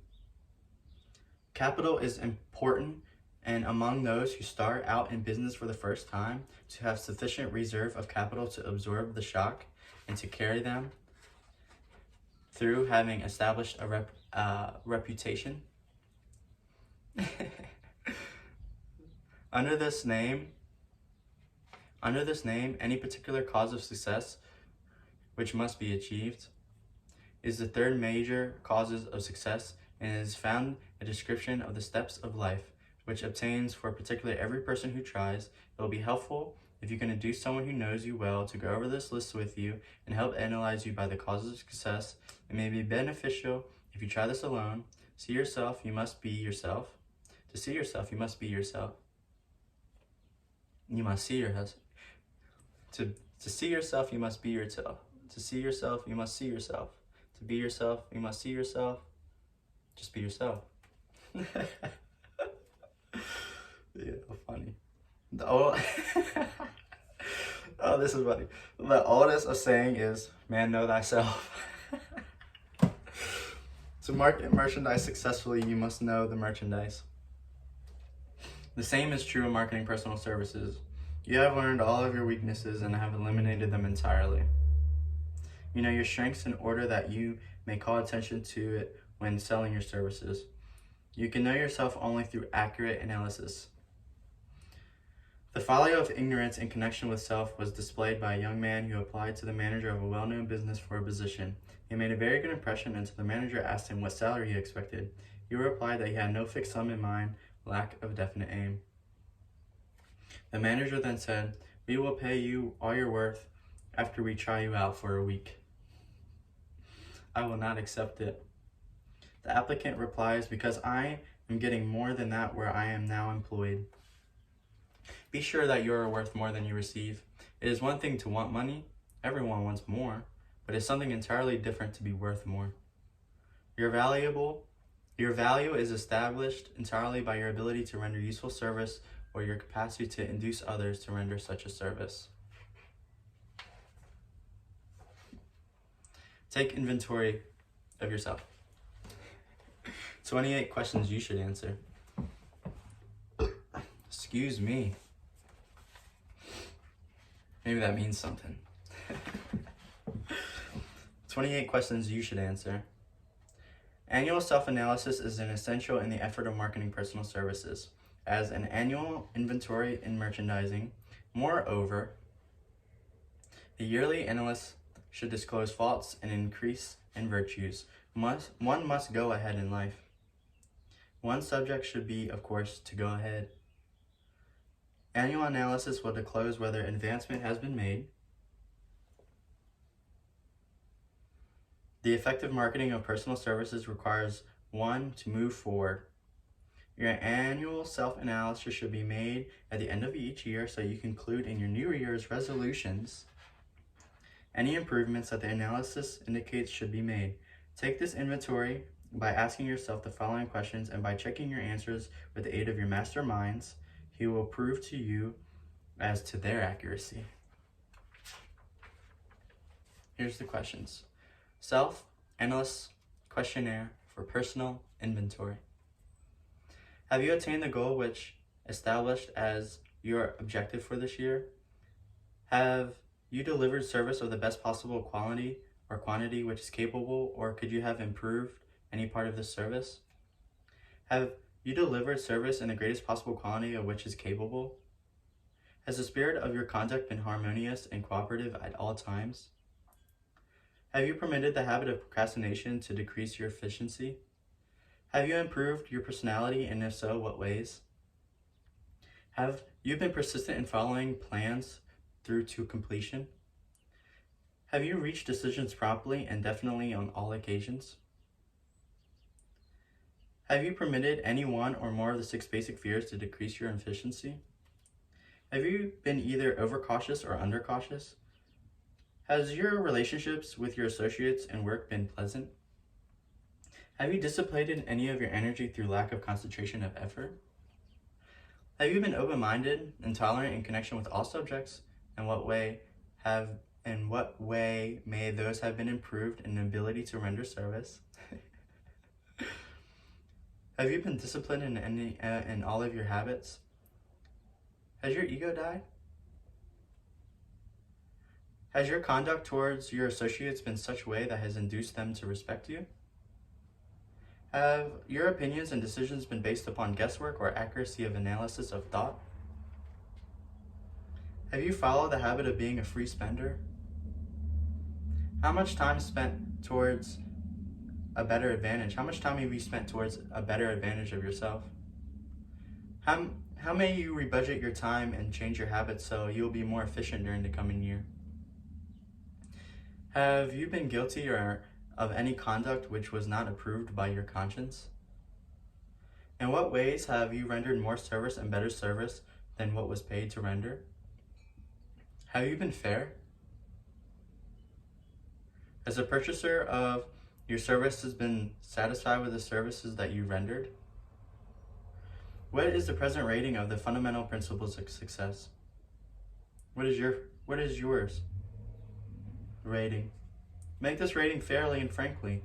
Capital is important, and among those who start out in business for the first time, to have sufficient reserve of capital to absorb the shock and to carry them through having established a reputation. Under this name, any particular cause of success which must be achieved is the third major causes of success, and is found a description of the steps of life, which obtains for particularly every person who tries. It will be helpful if you can induce someone who knows you well to go over this list with you and help analyze you by the causes of success. It may be beneficial if you try this alone. See yourself, you must be yourself. To see yourself, you must be yourself. You must see yourself. To see yourself, you must be yourself. To see yourself, you must see yourself. To be yourself, you must see yourself. Just be yourself. Yeah, funny. Oh, this is funny. The oldest of saying is, man, know thyself. To market merchandise successfully, you must know the merchandise. The same is true in marketing personal services. You have learned all of your weaknesses and have eliminated them entirely. You know your strengths in order that you may call attention to it when selling your services. You can know yourself only through accurate analysis. The folly of ignorance in connection with self was displayed by a young man who applied to the manager of a well-known business for a position. He made a very good impression until the manager asked him what salary he expected. He replied that he had no fixed sum in mind, lack of definite aim. The manager then said, "We will pay you all you're worth after we try you out for a week." I will not accept it. The applicant replies, "Because I am getting more than that where I am now employed." Be sure that you are worth more than you receive. It is one thing to want money. Everyone wants more, but it's something entirely different to be worth more. Your value is established entirely by your ability to render useful service or your capacity to induce others to render such a service. Take inventory of yourself. 28 questions you should answer. Excuse me. Maybe that means something. 28 questions you should answer. Annual self-analysis is an essential in the effort of marketing personal services, as an annual inventory in merchandising. Moreover, the yearly analyst should disclose faults and increase in virtues. One must go ahead in life. One subject should be, of course, to go ahead. Annual analysis will disclose whether advancement has been made. The effective marketing of personal services requires one to move forward. Your annual self-analysis should be made at the end of each year so you can include in your New Year's resolutions any improvements that the analysis indicates should be made. Take this inventory by asking yourself the following questions, and by checking your answers with the aid of your master minds, he will prove to you as to their accuracy. Here's the questions. Self-analysis questionnaire for personal inventory. Have you attained the goal which established as your objective for this year? Have you delivered service of the best possible quality or quantity which is capable, or could you have improved any part of this service? Have you delivered service in the greatest possible quality of which is capable? Has the spirit of your conduct been harmonious and cooperative at all times? Have you permitted the habit of procrastination to decrease your efficiency? Have you improved your personality, and if so, what ways? Have you been persistent in following plans through to completion? Have you reached decisions promptly and definitely on all occasions? Have you permitted any one or more of the 6 basic fears to decrease your efficiency? Have you been either overcautious or undercautious? Has your relationships with your associates and work been pleasant? Have you dissipated any of your energy through lack of concentration of effort? Have you been open-minded and tolerant in connection with all subjects? In what way may those have been improved in an ability to render service? Have you been disciplined in all of your habits? Has your ego died? Has your conduct towards your associates been such a way that has induced them to respect you? Have your opinions and decisions been based upon guesswork or accuracy of analysis of thought? Have you followed the habit of being a free spender? How much time spent towards a better advantage? How much time have you spent towards a better advantage of yourself? How may you rebudget your time and change your habits so you'll be more efficient during the coming year? Have you been guilty of any conduct which was not approved by your conscience? In what ways have you rendered more service and better service than what was paid to render? Have you been fair? Has the purchaser of your services been satisfied with the services that you rendered? What is the present rating of the fundamental principles of success? What is yours? Rating. Make this rating fairly and frankly,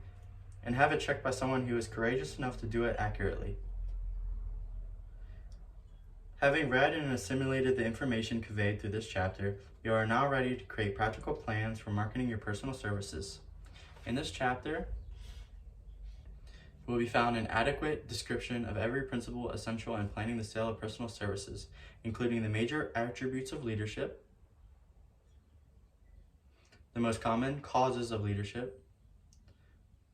and have it checked by someone who is courageous enough to do it accurately. Having read and assimilated the information conveyed through this chapter, you are now ready to create practical plans for marketing your personal services. In this chapter will be found an adequate description of every principle essential in planning the sale of personal services, including the major attributes of leadership, the most common causes of leadership,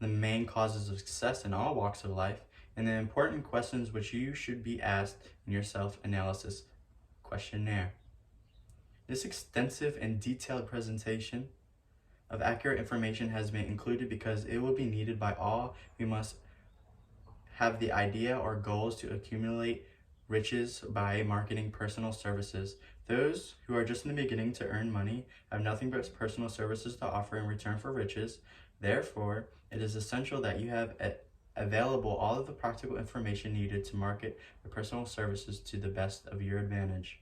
the main causes of success in all walks of life, and the important questions which you should be asked in your self-analysis questionnaire. This extensive and detailed presentation of accurate information has been included because it will be needed by all who must have the idea or goals to accumulate riches by marketing personal services. Those who are just in the beginning to earn money have nothing but personal services to offer in return for riches. Therefore, it is essential that you have available all of the practical information needed to market your personal services to the best of your advantage.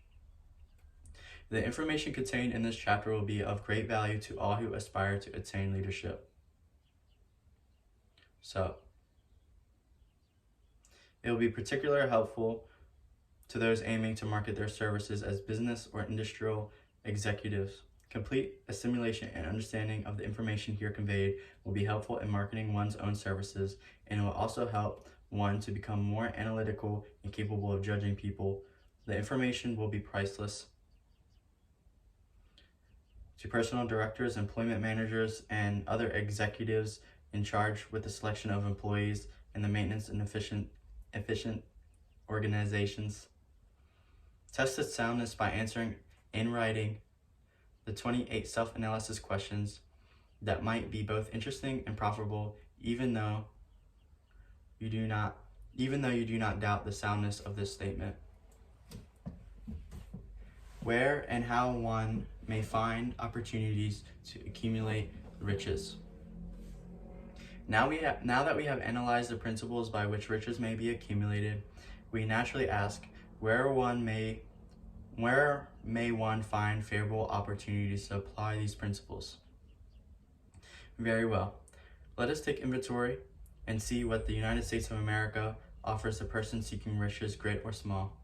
The information contained in this chapter will be of great value to all who aspire to attain leadership. So, it will be particularly helpful to those aiming to market their services as business or industrial executives. Complete assimilation and understanding of the information here conveyed will be helpful in marketing one's own services, and it will also help one to become more analytical and capable of judging people. The information will be priceless to personal directors, employment managers, and other executives in charge with the selection of employees and the maintenance and efficient organizations. Test its soundness by answering in writing the 28 self-analysis questions that might be both interesting and profitable, even though you do not doubt the soundness of this statement. Where and how one may find opportunities to accumulate riches. Now that we have analyzed the principles by which riches may be accumulated, we naturally ask, where may one find favorable opportunities to apply these principles? Very well. Let us take inventory and see what the United States of America offers a person seeking riches, great or small.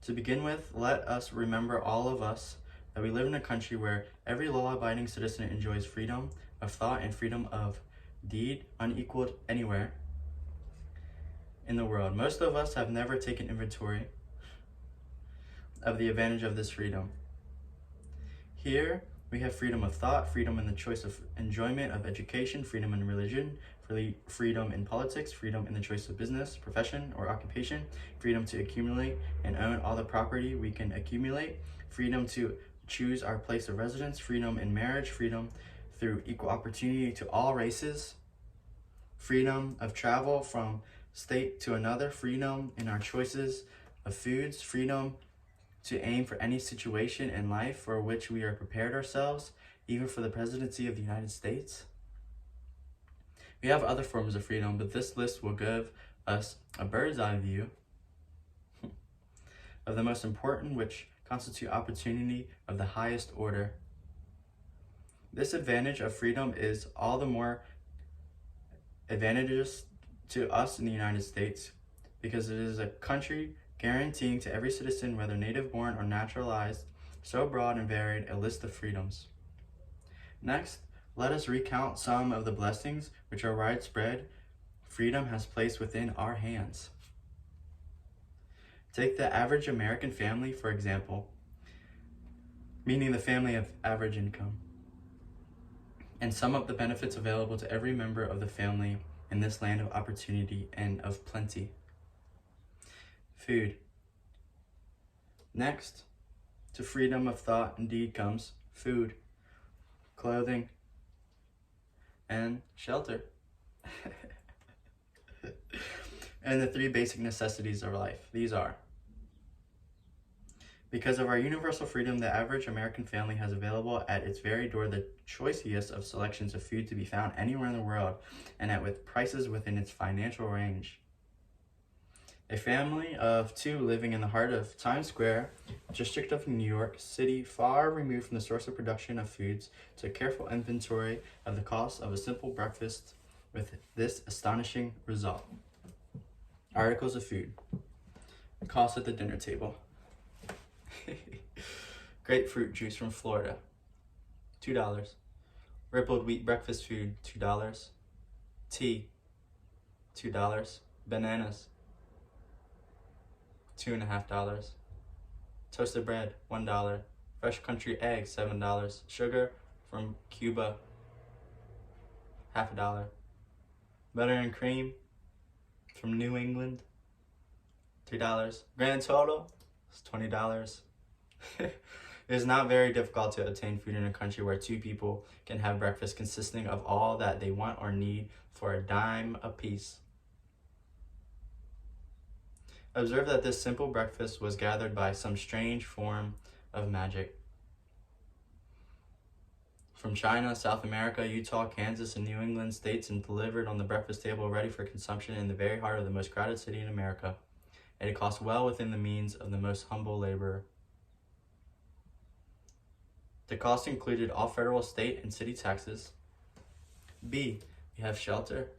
To begin with, let us remember, all of us, that we live in a country where every law-abiding citizen enjoys freedom of thought and freedom of deed unequaled anywhere in the world. Most of us have never taken inventory of the advantage of this freedom. Here We have freedom of thought, freedom in the choice of enjoyment of education, freedom in religion, freedom in politics, freedom in the choice of business, profession, or occupation, freedom to accumulate and own all the property we can accumulate, freedom to choose our place of residence, freedom in marriage, freedom through equal opportunity to all races, freedom of travel from state to another, freedom in our choices of foods, freedom to aim for any situation in life for which we are prepared ourselves, even for the presidency of the United States. We have other forms of freedom, but this list will give us a bird's eye view of the most important, which constitute opportunity of the highest order. This advantage of freedom is all the more advantageous to us in the United States because it is a country guaranteeing to every citizen, whether native-born or naturalized, so broad and varied a list of freedoms. Next, let us recount some of the blessings which our widespread freedom has placed within our hands. Take the average American family, for example, meaning the family of average income, and sum up the benefits available to every member of the family in this land of opportunity and of plenty. Food. Next, to freedom of thought and deed comes food, clothing, and shelter. And the three basic necessities of life. These are: because of our universal freedom, the average American family has available at its very door the choicest of selections of food to be found anywhere in the world, and with prices within its financial range. A family of two living in the heart of Times Square, district of New York City, far removed from the source of production of foods, took careful inventory of the cost of a simple breakfast with this astonishing result. Articles of food. Cost at the dinner table. Grapefruit juice from Florida, $2. Rippled wheat breakfast food, $2. Tea, $2. Bananas, $2.50. Toasted bread, $1. Fresh country eggs, $7. Sugar from Cuba, $0.50. Butter and cream from New England, $3. Grand total is $20. It is not very difficult to obtain food in a country where two people can have breakfast consisting of all that they want or need for a dime apiece. Observe that this simple breakfast was gathered by some strange form of magic. From China, South America, Utah, Kansas, and New England states, and delivered on the breakfast table ready for consumption in the very heart of the most crowded city in America. And it cost well within the means of the most humble laborer. The cost included all federal, state, and city taxes. B, we have shelter.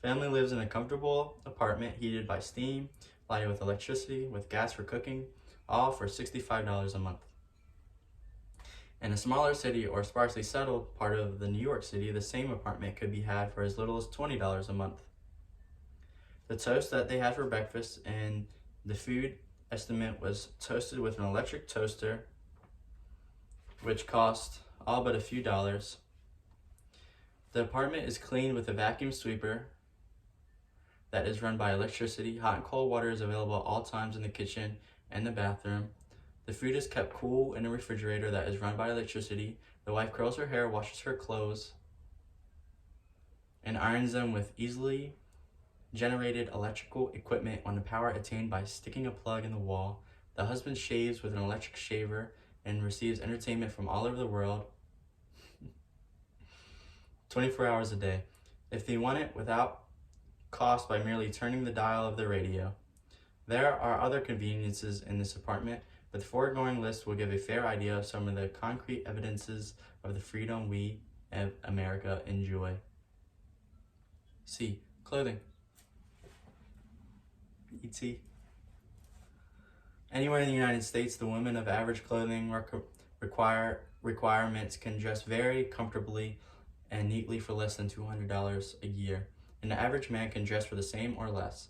Family lives in a comfortable apartment heated by steam, lighted with electricity, with gas for cooking, all for $65 a month. In a smaller city or sparsely settled part of the New York City, the same apartment could be had for as little as $20 a month. The toast that they had for breakfast and the food estimate was toasted with an electric toaster, which cost all but a few dollars. The apartment is cleaned with a vacuum sweeper that is run by electricity. Hot and cold water is available at all times in the kitchen and the bathroom. The food is kept cool in a refrigerator that is run by electricity. The wife curls her hair, washes her clothes, and irons them with easily generated electrical equipment on the power attained by sticking a plug in the wall. The husband shaves with an electric shaver and receives entertainment from all over the world 24 hours a day, if they want it without cost by merely turning the dial of the radio. There are other conveniences in this apartment, but the foregoing list will give a fair idea of some of the concrete evidences of the freedom we of America enjoy. C, clothing. E.T. Anywhere in the United States, the women of average clothing requirements can dress very comfortably and neatly for less than $200 a year, and the average man can dress for the same or less.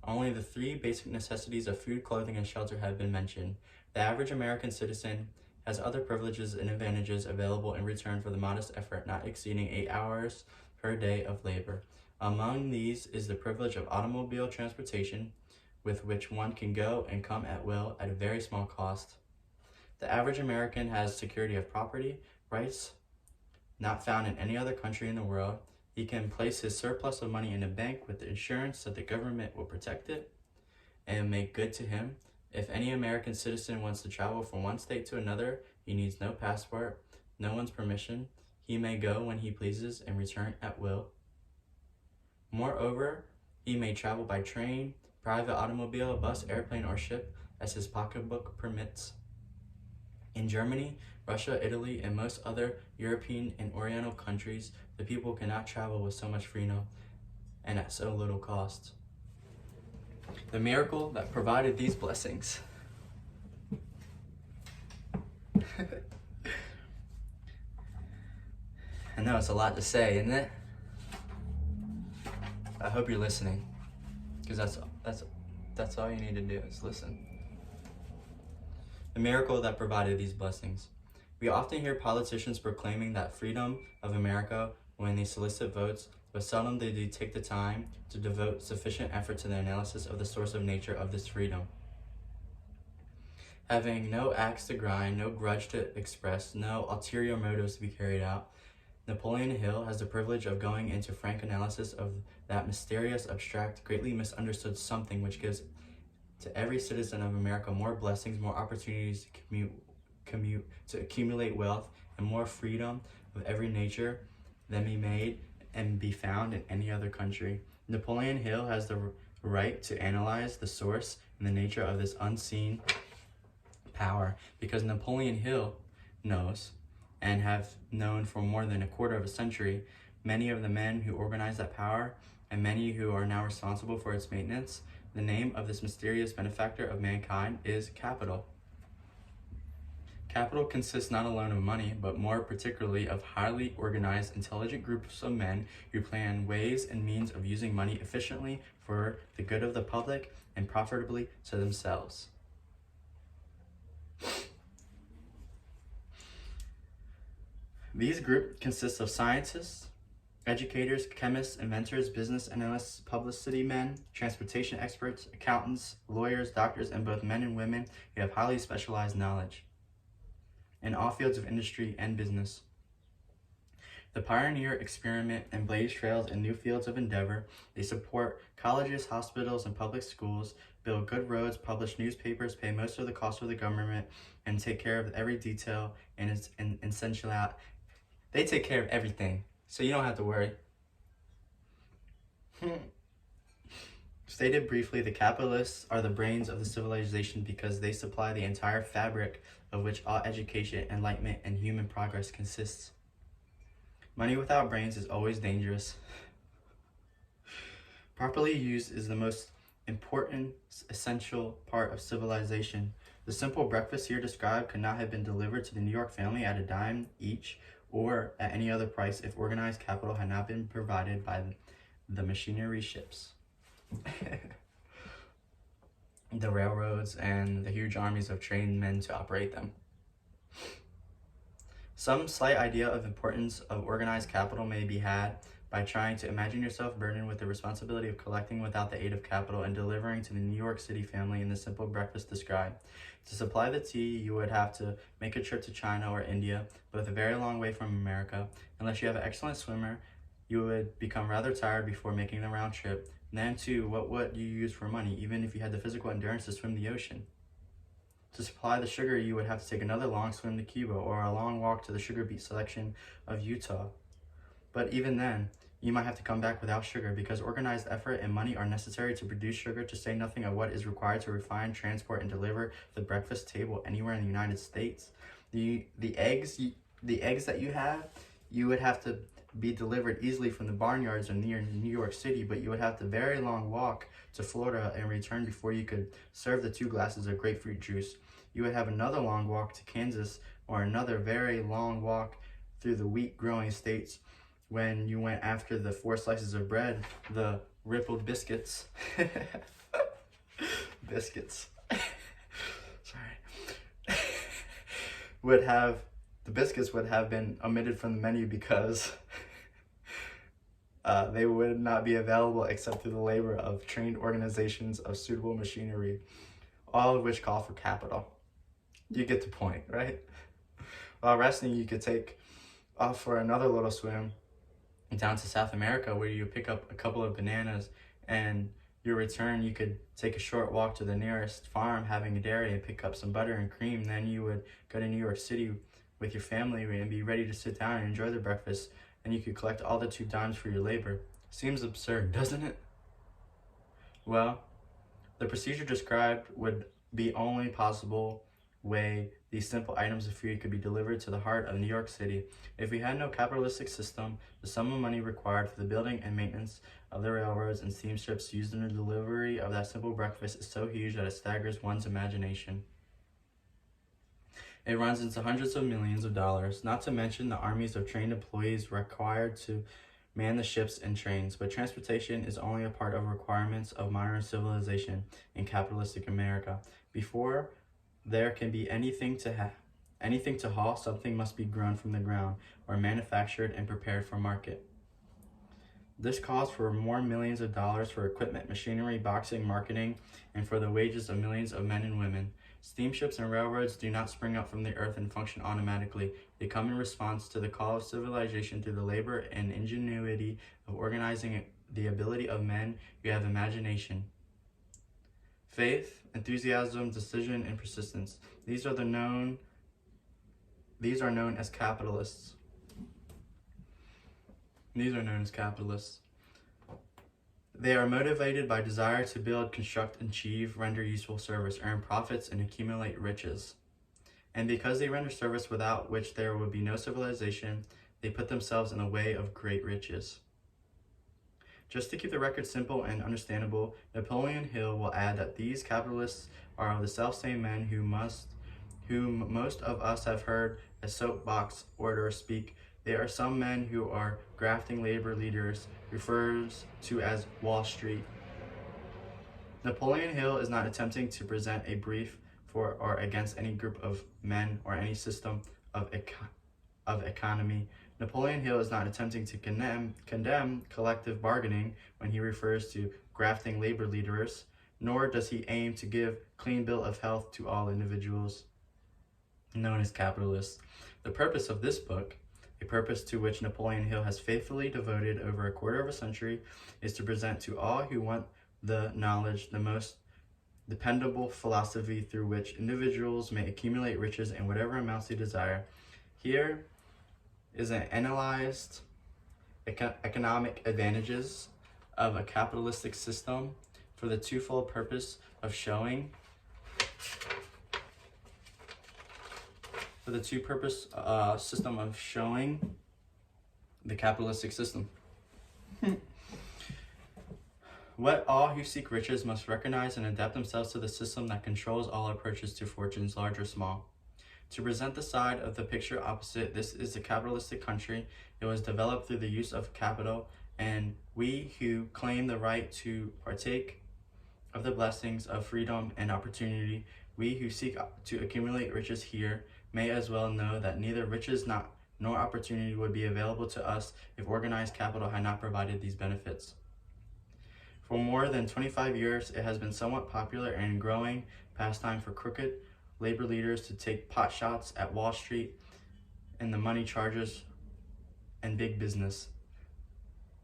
Only the three basic necessities of food, clothing, and shelter have been mentioned. The average American citizen has other privileges and advantages available in return for the modest effort not exceeding 8 hours per day of labor. Among these is the privilege of automobile transportation, with which one can go and come at will at a very small cost. The average American has security of property rights not found in any other country in the world. He can place his surplus of money in a bank with the assurance that the government will protect it and make good to him. If any American citizen wants to travel from one state to another, he needs no passport, no one's permission. He may go when he pleases and return at will. Moreover, he may travel by train, private automobile, bus, airplane, or ship as his pocketbook permits. In Germany, Russia, Italy, and most other European and Oriental countries, the people cannot travel with so much freedom and at so little cost. The miracle that provided these blessings. I know it's a lot to say, isn't it? I hope you're listening, because that's all you need to do is listen. The miracle that provided these blessings. We often hear politicians proclaiming that freedom of America when they solicit votes, but seldom do they take the time to devote sufficient effort to the analysis of the source of nature of this freedom. Having no axe to grind, no grudge to express, no ulterior motives to be carried out, Napoleon Hill has the privilege of going into frank analysis of that mysterious, abstract, greatly misunderstood something which gives to every citizen of America more blessings, more opportunities to accumulate wealth, and more freedom of every nature than be made and be found in any other country. Napoleon Hill has the right to analyze the source and the nature of this unseen power, because Napoleon Hill knows, and have known for more than a quarter of a century, many of the men who organized that power and many who are now responsible for its maintenance. The name of this mysterious benefactor of mankind is capital. Capital consists not alone of money, but more particularly of highly organized, intelligent groups of men who plan ways and means of using money efficiently for the good of the public and profitably to themselves. These groups consist of scientists, educators, chemists, inventors, business analysts, publicity men, transportation experts, accountants, lawyers, doctors, and both men and women who have highly specialized knowledge in all fields of industry and business. The pioneer, experiment, and blaze trails in new fields of endeavor. They support colleges, hospitals, and public schools, build good roads, publish newspapers, pay most of the cost of the government, and take care of every detail and its essentiality. They take care of everything, so you don't have to worry. Stated briefly, the capitalists are the brains of the civilization because they supply the entire fabric of which all education, enlightenment, and human progress consists. Money without brains is always dangerous. Properly used is the most important, essential part of civilization. The simple breakfast here described could not have been delivered to the New York family at a dime each or at any other price if organized capital had not been provided by the machinery ships, the railroads, and the huge armies of trained men to operate them. Some slight idea of importance of organized capital may be had by trying to imagine yourself burdened with the responsibility of collecting without the aid of capital and delivering to the New York City family in the simple breakfast described. To supply the tea, you would have to make a trip to China or India, both a very long way from America. Unless you have an excellent swimmer, you would become rather tired before making the round trip. And then too, what would you use for money, even if you had the physical endurance to swim the ocean? To supply the sugar, you would have to take another long swim to Cuba or a long walk to the sugar beet selection of Utah. But even then, you might have to come back without sugar because organized effort and money are necessary to produce sugar, to say nothing of what is required to refine, transport, and deliver the breakfast table anywhere in the United States. The eggs that you have, you would have to be delivered easily from the barnyards or near New York City, but you would have to very long walk to Florida and return before you could serve the 2 glasses of grapefruit juice. You would have another long walk to Kansas or another very long walk through the wheat growing states when you went after the 4 slices of bread, the rippled biscuits. biscuits. Sorry. would have the biscuits would have been omitted from the menu because they would not be available except through the labor of trained organizations of suitable machinery, all of which call for capital. You get the point, right? While resting, you could take off for another little swim down to South America, where you pick up a couple of bananas, and your return, you could take a short walk to the nearest farm having a dairy and pick up some butter and cream. Then you would go to New York City with your family and be ready to sit down and enjoy the breakfast, and you could collect all the 2 dimes for your labor. Seems absurd, doesn't it? Well, the procedure described would be only possible way these simple items of food could be delivered to the heart of New York City. If we had no capitalistic system, the sum of money required for the building and maintenance of the railroads and steamships used in the delivery of that simple breakfast is so huge that it staggers one's imagination. It runs into hundreds of millions of dollars, not to mention the armies of trained employees required to man the ships and trains. But transportation is only a part of requirements of modern civilization in capitalistic America. Before there can be anything to haul, something must be grown from the ground or manufactured and prepared for market. This calls for more millions of dollars for equipment, machinery, boxing, marketing, and for the wages of millions of men and women. Steamships and railroads do not spring up from the earth and function automatically. They come in response to the call of civilization through the labor and ingenuity of organizing the ability of men who have imagination, faith, enthusiasm, decision, and persistence. These are known as capitalists. They are motivated by desire to build, construct, achieve, render useful service, earn profits, and accumulate riches. And because they render service without which there would be no civilization, they put themselves in the way of great riches. Just to keep the record simple and understandable, Napoleon Hill will add that these capitalists are the selfsame men whom most of us have heard a soapbox orator speak. They are some men who are grafting labor leaders, refers to as Wall Street. Napoleon Hill is not attempting to present a brief for or against any group of men or any system of economy. Napoleon Hill is not attempting to condemn collective bargaining when he refers to grafting labor leaders, nor does he aim to give clean bill of health to all individuals known as capitalists. The purpose of this book, a purpose to which Napoleon Hill has faithfully devoted over a quarter of a century, is to present to all who want the knowledge the most dependable philosophy through which individuals may accumulate riches in whatever amounts they desire. Here is an analyzed economic advantages of a capitalistic system for the twofold purpose of showing system of showing the capitalistic system. What all who seek riches must recognize and adapt themselves to the system that controls all approaches to fortunes, large or small. To present the side of the picture opposite, this is a capitalistic country. It was developed through the use of capital, and we who claim the right to partake of the blessings of freedom and opportunity, we who seek to accumulate riches here, may as well know that neither riches nor opportunity would be available to us if organized capital had not provided these benefits. For more than 25 years, it has been somewhat popular and growing pastime for crooked labor leaders to take pot shots at Wall Street and the money chargers and big business.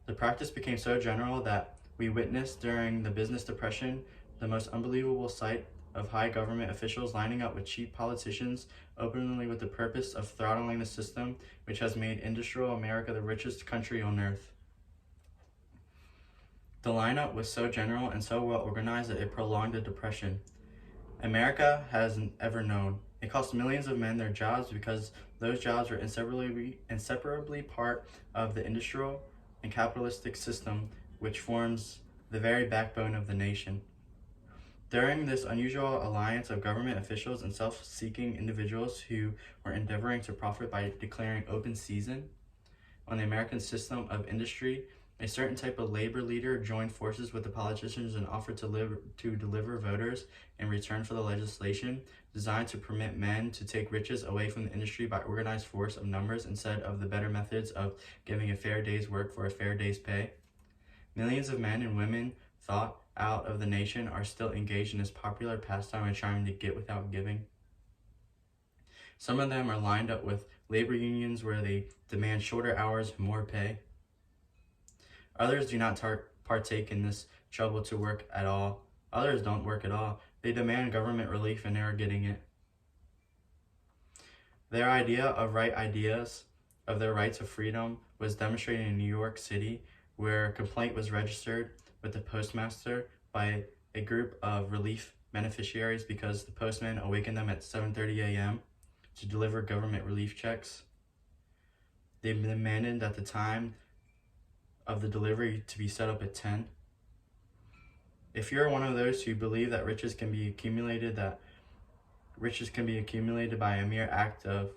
The practice became so general that we witnessed during the business depression the most unbelievable sight of high government officials lining up with cheap politicians openly with the purpose of throttling the system which has made industrial America the richest country on earth. The lineup was so general and so well organized that it prolonged the depression America hasn't ever known. It cost millions of men their jobs because those jobs were inseparably part of the industrial and capitalistic system which forms the very backbone of the nation. During this unusual alliance of government officials and self-seeking individuals who were endeavoring to profit by declaring open season on the American system of industry, A certain type of labor leader joined forces with the politicians and offered to deliver voters in return for the legislation designed to permit men to take riches away from the industry by organized force of numbers instead of the better methods of giving a fair day's work for a fair day's pay. Millions of men and women thought out of the nation are still engaged in this popular pastime and trying to get without giving. Some of them are lined up with labor unions where they demand shorter hours and more pay. Others do not partake in this trouble to work at all. Others don't work at all. They demand government relief and they are getting it. Their idea of their rights of freedom was demonstrated in New York City, where a complaint was registered with the postmaster by a group of relief beneficiaries because the postman awakened them at 7:30 a.m. to deliver government relief checks. They demanded that the time of the delivery to be set up at 10. If you're one of those who believe that riches can be accumulated by a mere act of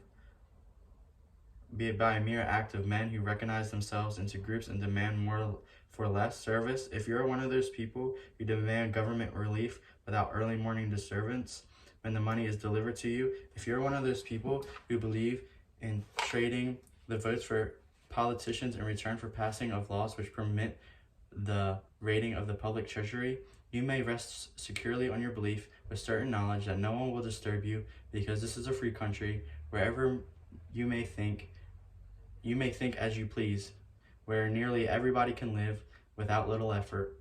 men who recognize themselves into groups and demand more for less service, if you're one of those people who demand government relief without early morning disturbance when the money is delivered to you, if you're one of those people who believe in trading the votes for politicians in return for passing of laws which permit the raiding of the public treasury, you may rest securely on your belief with certain knowledge that no one will disturb you, because this is a free country wherever you may think as you please, where nearly everybody can live without little effort,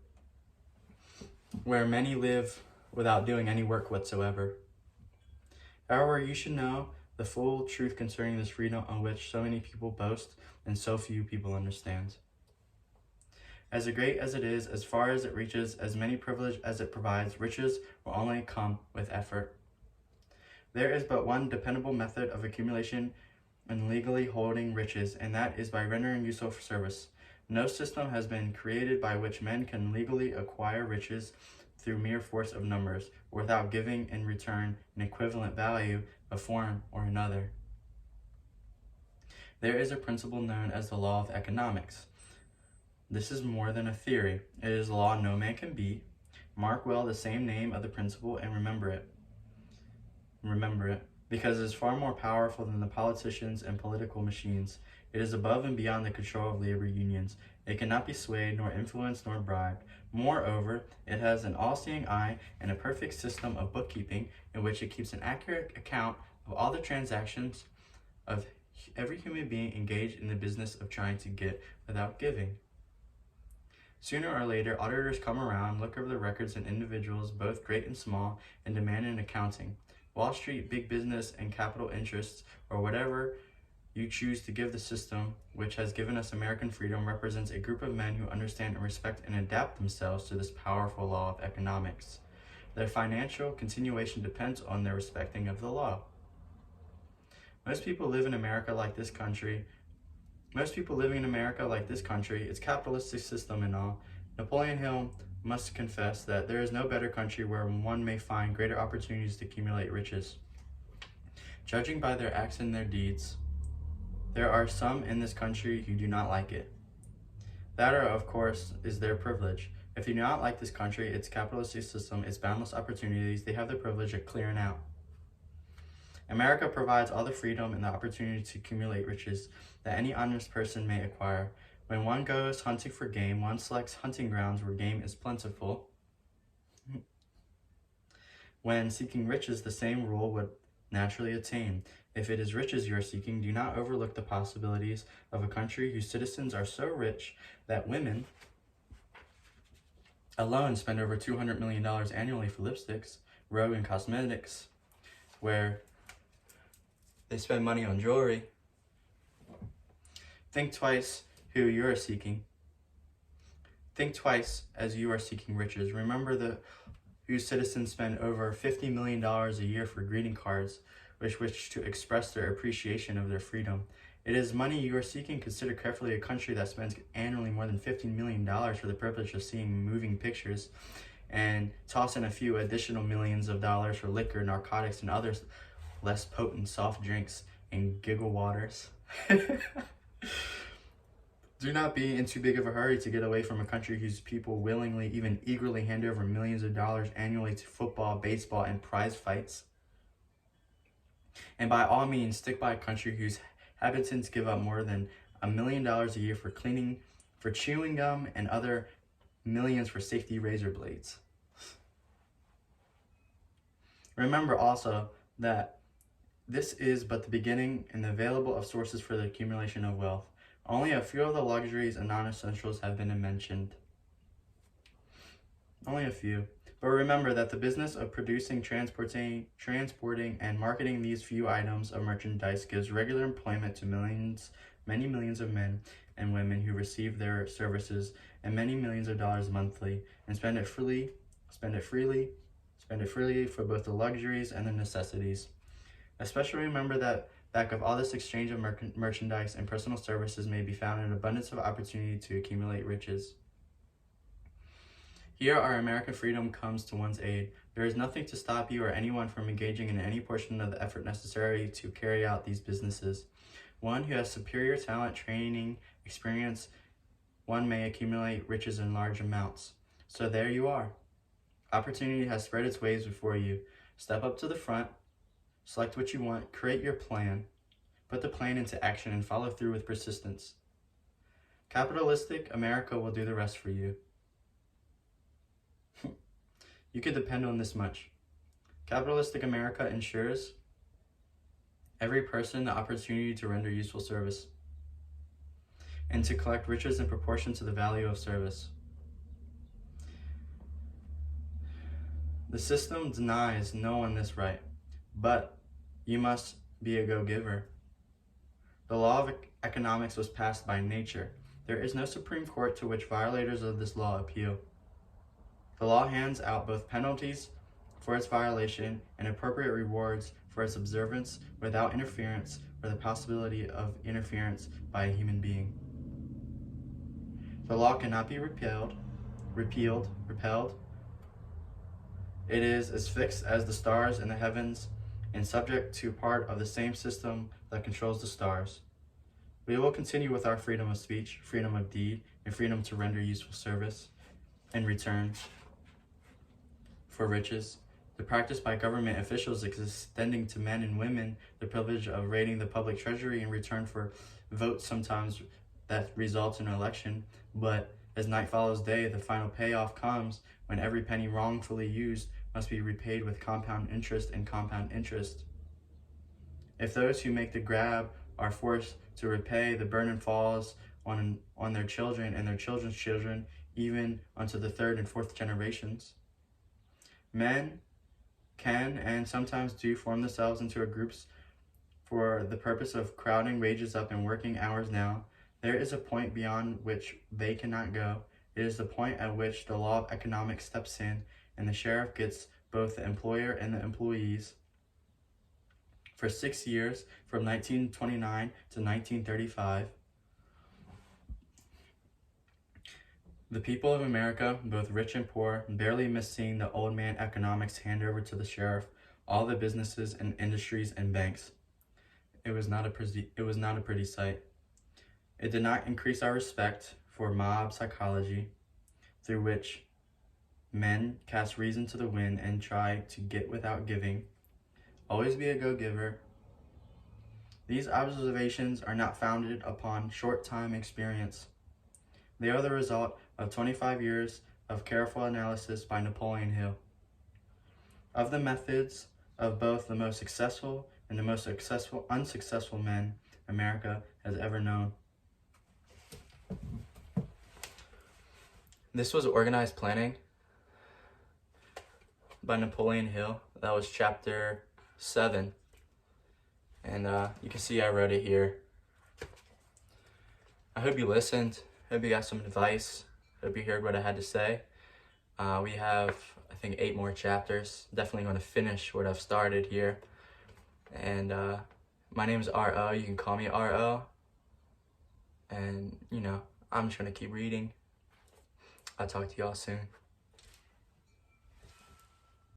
where many live without doing any work whatsoever. However, you should know the full truth concerning this freedom on which so many people boast and so few people understand. As great as it is, as far as it reaches, as many privileges as it provides, riches will only come with effort. There is but one dependable method of accumulation and legally holding riches, and that is by rendering useful service. No system has been created by which men can legally acquire riches through mere force of numbers, or without giving in return an equivalent value of form or another. There is a principle known as the law of economics. This is more than a theory. It is a law no man can beat. Mark well the same name of the principle and remember it. Because it is far more powerful than the politicians and political machines. It is above and beyond the control of labor unions. It cannot be swayed, nor influenced, nor bribed. Moreover, it has an all-seeing eye and a perfect system of bookkeeping in which it keeps an accurate account of all the transactions of every human being engaged in the business of trying to get without giving. Sooner or later, auditors come around, look over the records of individuals, both great and small, and demand an accounting. Wall Street, big business, and capital interests, or whatever you choose to give the system which has given us American freedom, represents a group of men who understand and respect and adapt themselves to this powerful law of economics. Their financial continuation depends on their respecting of the law. Most people living in America like this country, its capitalistic system and all, Napoleon Hill must confess that there is no better country where one may find greater opportunities to accumulate riches. Judging by their acts and their deeds, there are some in this country who do not like it. That, of course, is their privilege. If they do not like this country, its capitalistic system, its boundless opportunities, they have the privilege of clearing out. America provides all the freedom and the opportunity to accumulate riches that any honest person may acquire. When one goes hunting for game, one selects hunting grounds where game is plentiful. When seeking riches, the same rule would naturally attain. If it is riches you are seeking, do not overlook the possibilities of a country whose citizens are so rich that women alone spend over $200 million annually for lipsticks, Rogue, and cosmetics, where they spend money on jewelry. Think twice who you are seeking. Think twice as you are seeking riches. Remember whose citizens spend over $50 million a year for greeting cards, which wish to express their appreciation of their freedom. It is money you are seeking. Consider carefully a country that spends annually more than $15 million for the privilege of seeing moving pictures, and toss in a few additional millions of dollars for liquor, narcotics, and other less potent soft drinks and giggle waters. Do not be in too big of a hurry to get away from a country whose people willingly, even eagerly, hand over millions of dollars annually to football, baseball, and prize fights. And by all means, stick by a country whose inhabitants give up more than $1 million a year for cleaning, for chewing gum, and other millions for safety razor blades. Remember also that this is but the beginning and the available of sources for the accumulation of wealth. Only a few of the luxuries and non-essentials have been mentioned. Only a few. But remember that the business of producing, transporting, and marketing these few items of merchandise gives regular employment to many millions of men and women who receive their services and many millions of dollars monthly and spend it freely for both the luxuries and the necessities. Especially remember that back of all this exchange of merchandise and personal services may be found an abundance of opportunity to accumulate riches. Here our American freedom comes to one's aid. There is nothing to stop you or anyone from engaging in any portion of the effort necessary to carry out these businesses. One who has superior talent, training, experience, one may accumulate riches in large amounts. So there you are. Opportunity has spread its ways before you. Step up to the front, select what you want, create your plan, put the plan into action, and follow through with persistence. Capitalistic America will do the rest for you. You can depend on this much. Capitalistic America ensures every person the opportunity to render useful service and to collect riches in proportion to the value of service. The system denies no one this right, but you must be a go-giver. The law of economics was passed by nature. There is no Supreme Court to which violators of this law appeal. The law hands out both penalties for its violation and appropriate rewards for its observance without interference or the possibility of interference by a human being. The law cannot be repelled. It is as fixed as the stars in the heavens and subject to part of the same system that controls the stars. We will continue with our freedom of speech, freedom of deed, and freedom to render useful service in return for riches. The practice by government officials extending to men and women the privilege of raiding the public treasury in return for votes sometimes that results in an election, but as night follows day, the final payoff comes when every penny wrongfully used must be repaid with compound interest and compound interest. If those who make the grab are forced to repay, the burden falls on their children and their children's children, even unto the third and fourth generations. Men can and sometimes do form themselves into groups for the purpose of crowding wages up and working hours down. There is a point beyond which they cannot go. It is the point at which the law of economics steps in and the sheriff gets both the employer and the employees. For 6 years, from 1929 to 1935, the people of America, both rich and poor, barely missed seeing the old man economics hand over to the sheriff all the businesses and industries and banks. It was not a pretty sight. It did not increase our respect for mob psychology, through which men cast reason to the wind and try to get without giving. Always be a go-giver. These observations are not founded upon short-time experience. They are the result of 25 years of careful analysis by Napoleon Hill of the methods of both the most successful and the most unsuccessful men America has ever known. This was Organized Planning by Napoleon Hill. That was chapter 7. And you can see I wrote it here. I hope you listened. Hope you got some advice. Hope you heard what I had to say. We have, I think, 8 more chapters. Definitely going to finish what I've started here. And my name is R.O. You can call me R.O. And, I'm just going to keep reading. I'll talk to y'all soon.